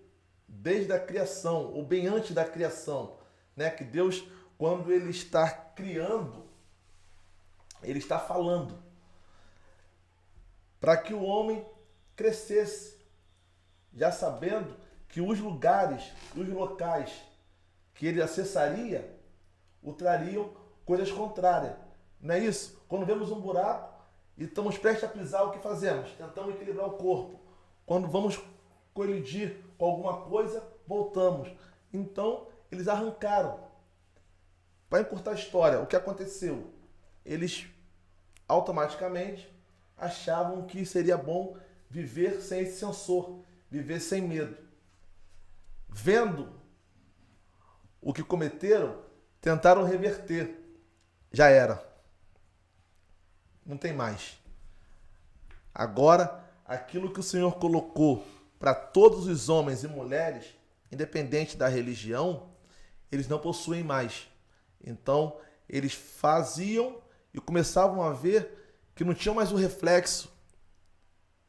desde a criação, ou bem antes da criação, né? Que Deus, quando Ele está criando, Ele está falando para que o homem crescesse, já sabendo que os lugares, os locais que ele acessaria, o trariam coisas contrárias. Não é isso? Quando vemos um buraco e estamos prestes a pisar, o que fazemos? Tentamos equilibrar o corpo. Quando vamos colidir com alguma coisa, voltamos. Então, eles arrancaram. Para encurtar a história, o que aconteceu? Eles automaticamente achavam que seria bom viver sem esse sensor, viver sem medo. Vendo o que cometeram, tentaram reverter. Já era. Não tem mais. Agora, aquilo que o Senhor colocou para todos os homens e mulheres, independente da religião, eles não possuem mais. Então, eles faziam e começavam a ver que não tinham mais o reflexo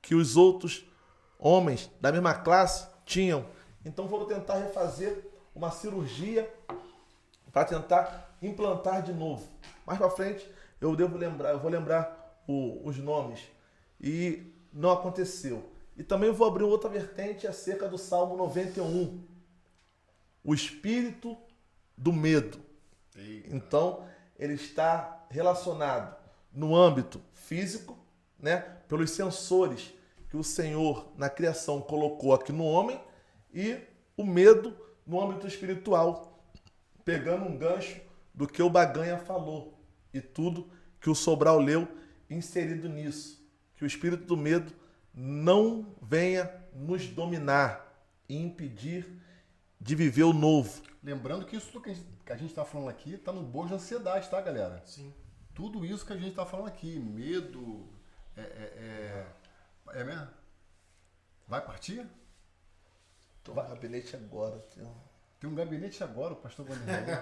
que os outros homens da mesma classe tinham. Então foram tentar refazer uma cirurgia para tentar implantar de novo. Mais para frente eu vou lembrar os nomes. E não aconteceu. E também vou abrir outra vertente acerca do Salmo 91. O espírito do medo. Então, ele está relacionado no âmbito físico, né, pelos sensores que o Senhor na criação colocou aqui no homem, e o medo no âmbito espiritual, pegando um gancho do que o Baganha falou e tudo que o Sobral leu inserido nisso, que o espírito do medo não venha nos dominar e impedir de viver o novo. Lembrando que isso que a gente está falando aqui está no bojo de ansiedade, tá, galera? Sim. Tudo isso que a gente está falando aqui, medo, é mesmo? Vai partir? Tô no gabinete agora. Tem um gabinete agora, o pastor Wanderlei.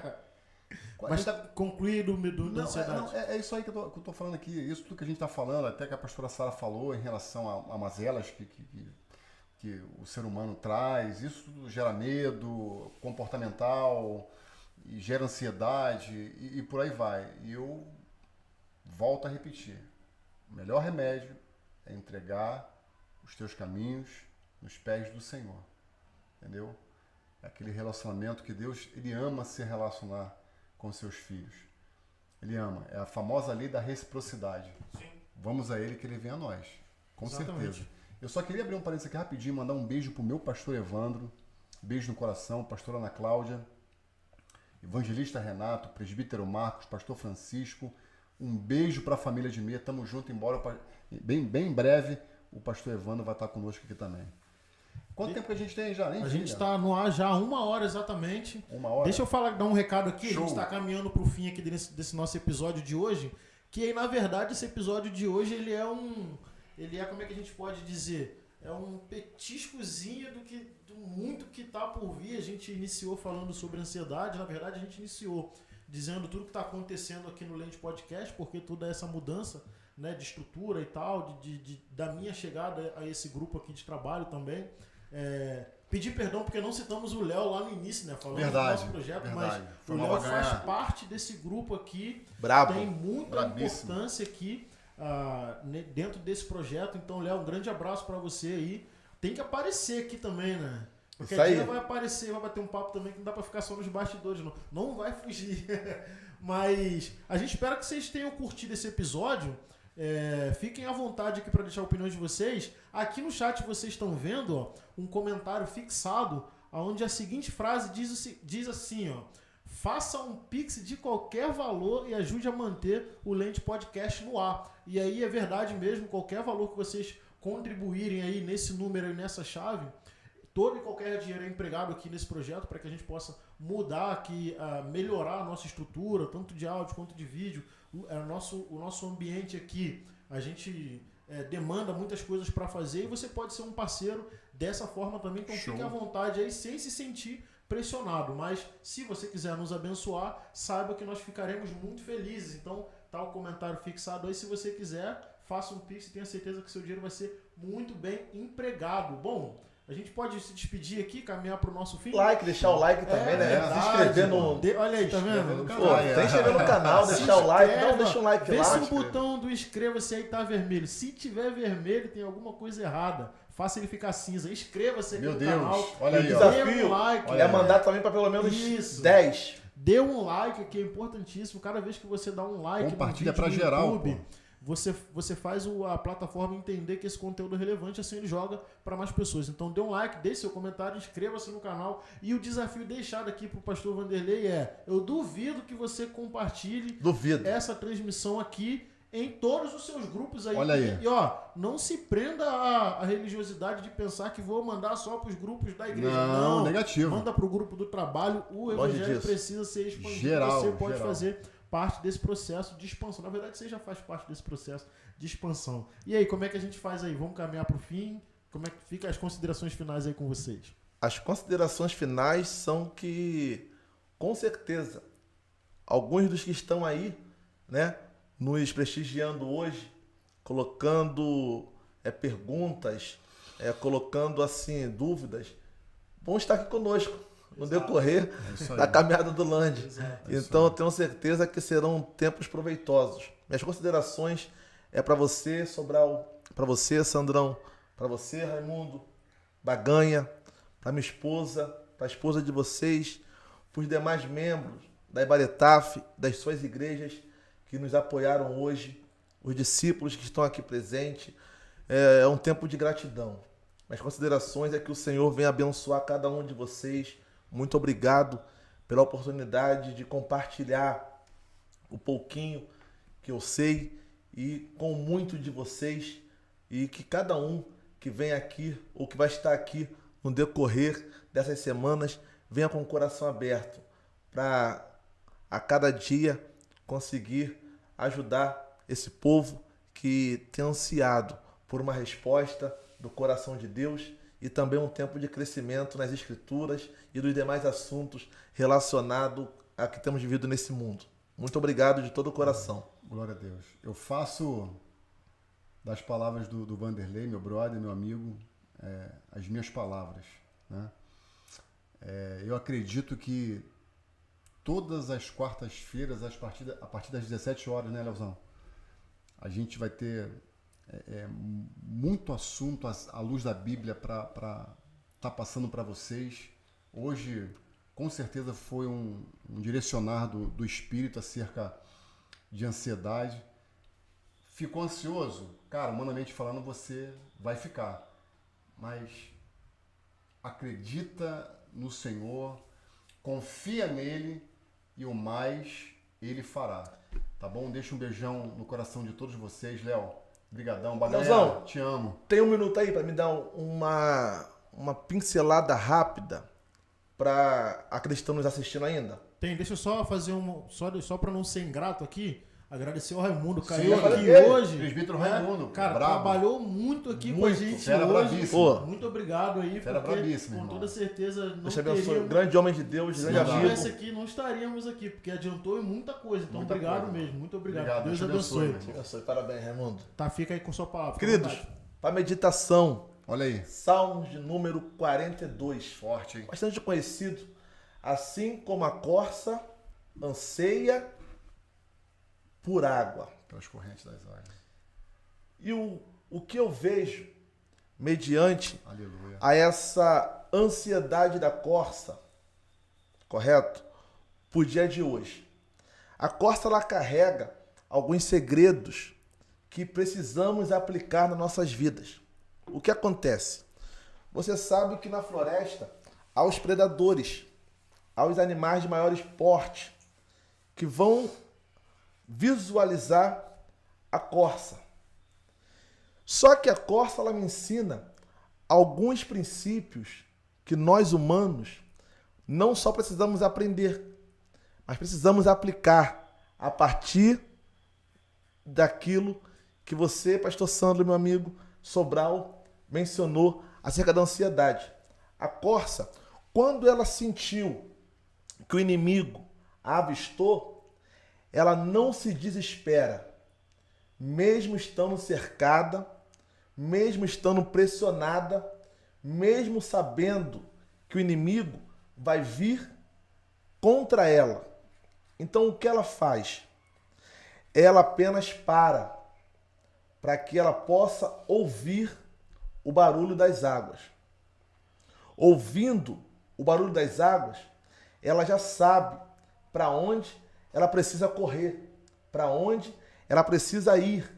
Mas está concluído da ansiedade. É isso aí que eu tô falando aqui. Isso tudo que a gente está falando, até que a pastora Sara falou em relação a mazelas que o ser humano traz, isso tudo gera medo comportamental e gera ansiedade e por aí vai. E eu volto a repetir, o melhor remédio é entregar os teus caminhos nos pés do Senhor, entendeu? É aquele relacionamento que Deus, Ele ama se relacionar com seus filhos. Ele ama, é a famosa lei da reciprocidade. Sim. Vamos a Ele que Ele vem a nós, com Exatamente. certeza. Eu só queria abrir um parênteses aqui rapidinho, mandar um beijo pro meu pastor Evandro, beijo no coração, pastora Ana Cláudia, evangelista Renato, presbítero Marcos, pastor Francisco, um beijo para a família de Meia, tamo junto, embora bem em breve o pastor Evandro vai estar conosco aqui também. Quanto tempo que a gente tem já, hein? A gente está no ar já há 1 hora exatamente. 1 hora. Deixa eu dar um recado aqui. Show. A gente está caminhando para o fim aqui desse nosso episódio de hoje. Que aí, na verdade, esse episódio de hoje, ele é, como é que a gente pode dizer? É um petiscozinho do muito que está por vir. A gente iniciou falando sobre ansiedade. Na verdade, a gente iniciou dizendo tudo que está acontecendo aqui no Lente Podcast, porque toda essa mudança, né, de estrutura e tal, da minha chegada a esse grupo aqui de trabalho também. Pedir perdão porque não citamos o Léo lá no início, né? Falando do nosso projeto, verdade. mas o Léo faz parte desse grupo aqui. Brabo. Tem muita Brabíssimo. importância aqui dentro desse projeto. Então, Léo, um grande abraço para você aí. Tem que aparecer aqui também, né? Porque Isso aí. dia vai aparecer, vai bater um papo também que não dá pra ficar só nos bastidores, não. Não vai fugir. Mas a gente espera que vocês tenham curtido esse episódio. Fiquem à vontade aqui para deixar a opinião de vocês. Aqui no chat vocês estão vendo, ó, um comentário fixado onde a seguinte frase diz assim, ó: faça um pix de qualquer valor e ajude a manter o Lente Podcast no ar. E aí é verdade mesmo, qualquer valor que vocês contribuírem aí nesse número e nessa chave, todo e qualquer dinheiro é empregado aqui nesse projeto para que a gente possa mudar aqui, melhorar a nossa estrutura, tanto de áudio quanto de vídeo. O nosso ambiente aqui, a gente demanda muitas coisas para fazer e você pode ser um parceiro dessa forma também. Então Show. fique à vontade aí sem se sentir pressionado. Mas se você quiser nos abençoar, saiba que nós ficaremos muito felizes. Então tá o comentário fixado aí. Se você quiser, faça um pix e tenha certeza que seu dinheiro vai ser muito bem empregado. Bom, a gente pode se despedir aqui, caminhar para o nosso fim? Like, deixar o like também, né? Verdade, Se inscrever no... Olha aí, tá vendo? no Pô, canal. tem que inscrever no canal, Se deixar o like. inscreva, Então deixa um like vê lá. se o botão do inscreva-se aí tá vermelho. Se tiver vermelho, tem alguma coisa errada. Faça ele ficar cinza. Inscreva-se aqui Meu no Deus, canal. olha O aí, ó. Dê desafio um like. é mandar também para pelo menos Isso. 10. Dê um like, que é importantíssimo. Cada vez que você dá um like Compartilha no vídeo pra no geral, YouTube, pô. você faz a plataforma entender que esse conteúdo é relevante, assim ele joga para mais pessoas. Então dê um like, deixe seu comentário, inscreva-se no canal. E o desafio deixado aqui pro pastor Vanderlei eu duvido que você compartilhe Duvido. essa transmissão aqui em todos os seus grupos aí. Olha aí. E ó, não se prenda à religiosidade de pensar que vou mandar só pros grupos da igreja. Não, negativo. Manda pro grupo do trabalho. O Longe evangelho disso. precisa ser expandido. Geral, você pode geral. fazer parte desse processo de expansão. Na verdade, você já faz parte desse processo de expansão. E aí, como é que a gente faz aí? Vamos caminhar pro fim? Como é que ficam as considerações finais aí com vocês? As considerações finais são que, com certeza, alguns dos que estão aí, né, nos prestigiando hoje, colocando perguntas, colocando assim dúvidas, vão estar aqui conosco no decorrer isso aí. da caminhada do Land. Exato. Então eu tenho certeza que serão tempos proveitosos. Minhas considerações é para você, Sobral, para você, Sandrão, para você, Raimundo, Baganha, para minha esposa, para a esposa de vocês, para os demais membros da Ibaretaf, das suas igrejas que nos apoiaram hoje, os discípulos que estão aqui presentes. É um tempo de gratidão. Minhas considerações é que o Senhor venha abençoar cada um de vocês. Muito obrigado pela oportunidade de compartilhar o pouquinho que eu sei e com muito de vocês, e que cada um que vem aqui ou que vai estar aqui no decorrer dessas semanas venha com o coração aberto para a cada dia conseguir ajudar esse povo que tem ansiado por uma resposta do coração de Deus e também um tempo de crescimento nas escrituras e dos demais assuntos relacionados a que temos vivido nesse mundo. Muito obrigado de todo o coração. Glória a Deus. Eu faço das palavras do Vanderlei, meu brother, meu amigo, as minhas palavras, né? Eu acredito que todas as quartas-feiras, a partir das 17 horas, né, Leozão? A gente vai ter muito assunto à luz da Bíblia para estar passando para vocês. Hoje, com certeza, foi um direcionar do Espírito acerca de ansiedade. Ficou ansioso? Cara, humanamente falando, você vai ficar. Mas acredita no Senhor, confia nele e o mais ele fará. Tá bom? Deixa um beijão no coração de todos vocês. Léo, brigadão. Leozão, te amo. Tem um minuto aí para me dar uma pincelada rápida para a que estão nos assistindo ainda? Deixa eu só fazer só para não ser ingrato aqui, agradecer ao Raimundo, Sim, caiu eu falei aqui dele, hoje. presbítero né? Raimundo, Cara, brabo. trabalhou muito aqui com a Muito, gente fera hoje. bravíssimo. Pô, Muito obrigado aí, Fera porque bravíssimo, com irmão. toda certeza não Deus te abençoe. teríamos... Grande homem de Deus, Se grande não amigo. estivesse aqui, não estaríamos aqui, porque adiantou em muita coisa. Então, Muita obrigado coisa. mesmo. Muito obrigado. Obrigado, Deus Deus te abençoe. abençoe, Deus abençoe. Parabéns, Raimundo. Tá, fica aí com sua palavra. Queridos, Fica à vontade. para meditação, Olha aí. Salmos de número 42. Forte, hein? Bastante conhecido. Assim como a corça anseia por água. Pelas correntes das águas. E o que eu vejo mediante Aleluia. a essa ansiedade da corça, correto? Por dia de hoje. A corça, ela carrega alguns segredos que precisamos aplicar nas nossas vidas. O que acontece? Você sabe que na floresta há os predadores, há os animais de maior porte, que vão visualizar a corça. Só que a corça, ela me ensina alguns princípios que nós humanos não só precisamos aprender, mas precisamos aplicar a partir daquilo que você, pastor Sandro, meu amigo Sobral, mencionou acerca da ansiedade. A corça, quando ela sentiu que o inimigo a avistou, ela não se desespera, mesmo estando cercada, mesmo estando pressionada, mesmo sabendo que o inimigo vai vir contra ela. Então, o que ela faz? Ela apenas para que ela possa ouvir o barulho das águas. Ouvindo o barulho das águas, ela já sabe para onde ela precisa correr, para onde ela precisa ir,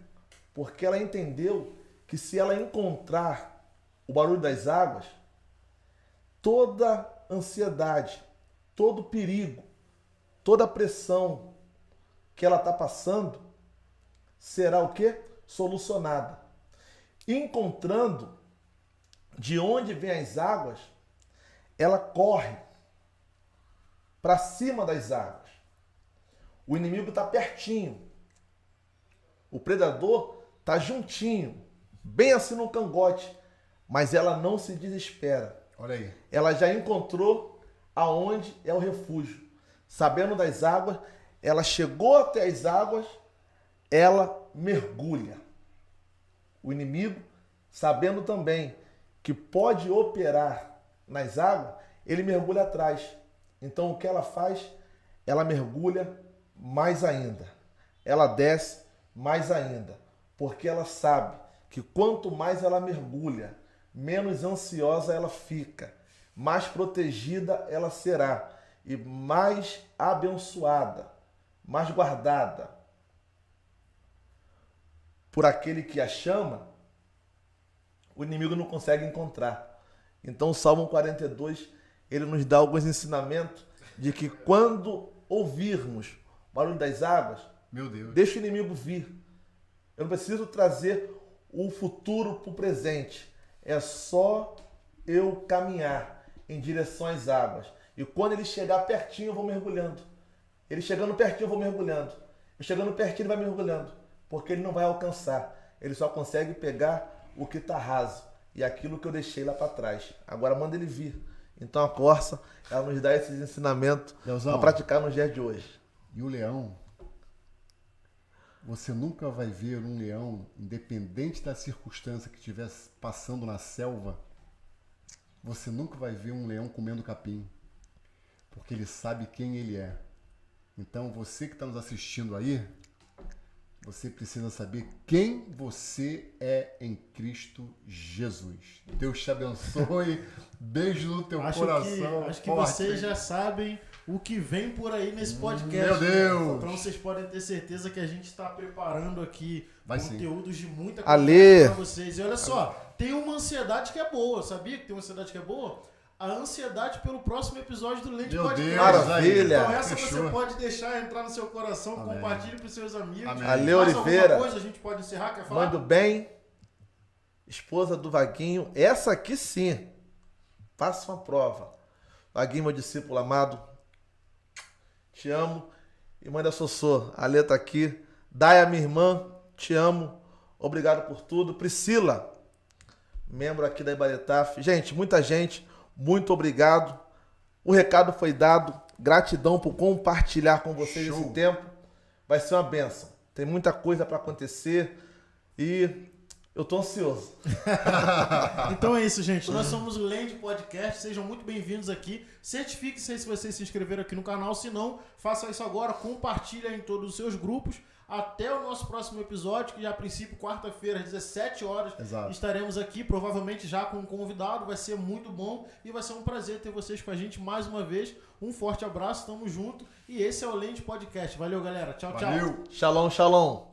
porque ela entendeu que se ela encontrar o barulho das águas, toda ansiedade, todo perigo, toda pressão que ela está passando será o quê? Solucionada. Encontrando de onde vêm as águas, ela corre para cima das águas. O inimigo está pertinho. O predador está juntinho, bem assim no cangote, mas ela não se desespera. Olha aí. Ela já encontrou aonde é o refúgio. Sabendo das águas, ela chegou até as águas, ela mergulha. O inimigo, sabendo também que pode operar nas águas, ele mergulha atrás. Então o que ela faz? Ela mergulha mais ainda. Ela desce mais ainda. Porque ela sabe que quanto mais ela mergulha, menos ansiosa ela fica, mais protegida ela será e mais abençoada, mais guardada por aquele que a chama, o inimigo não consegue encontrar. Então o Salmo 42, ele nos dá alguns ensinamentos de que quando ouvirmos o barulho das águas, Meu Deus. deixa o inimigo vir. Eu não preciso trazer o futuro para o presente. É só eu caminhar em direção às águas. E quando ele chegar pertinho, eu vou mergulhando. Ele chegando pertinho, eu vou mergulhando. Eu chegando pertinho, ele vai mergulhando. Porque ele não vai alcançar. Ele só consegue pegar o que está raso. E aquilo que eu deixei lá para trás. Agora manda ele vir. Então a corça, ela nos dá esses ensinamentos para praticar nos dias de hoje. E o leão? Você nunca vai ver um leão, independente da circunstância que estiver passando na selva, você nunca vai ver um leão comendo capim, porque ele sabe quem ele é. Então você que está nos assistindo aí, você precisa saber quem você é em Cristo Jesus. Deus te abençoe. Beijo no teu coração. Acho que forte, vocês hein? já sabem o que vem por aí nesse podcast. Meu Deus! Então vocês podem ter certeza que a gente está preparando aqui conteúdos de muita Ale! para vocês. E olha só, tem uma ansiedade que é boa. Sabia que tem uma ansiedade que é boa? A ansiedade pelo próximo episódio do Lente Meu Podcast. Deus, Maravilha! Então essa Fechou. você pode deixar entrar no seu coração, Amém. compartilhe para os seus amigos. Amém. Ale Mais Oliveira. alguma coisa a gente pode encerrar? Quer falar? Mãe do bem, esposa do Vaguinho, essa aqui sim, faça uma prova. Vaguinho, meu discípulo amado, te amo. E mãe da Sossô, a Lê tá aqui. Daya, minha irmã, te amo. Obrigado por tudo. Priscila, membro aqui da Ibaretaf. Gente, muita gente, muito obrigado. O recado foi dado. Gratidão por compartilhar com vocês Show. esse tempo. Vai ser uma bênção. Tem muita coisa para acontecer. E Eu tô ansioso. Então é isso, gente. Nós somos o Land Podcast. Sejam muito bem-vindos aqui. Certifique-se se vocês se inscreveram aqui no canal. Se não, faça isso agora. Compartilha em todos os seus grupos. Até o nosso próximo episódio, que a princípio, quarta-feira, às 17 horas, Exato. estaremos aqui, provavelmente já com um convidado. Vai ser muito bom e vai ser um prazer ter vocês com a gente mais uma vez. Um forte abraço, tamo junto. E esse é o Land Podcast. Valeu, galera. Tchau, tchau. Valeu! Shalom, shalom.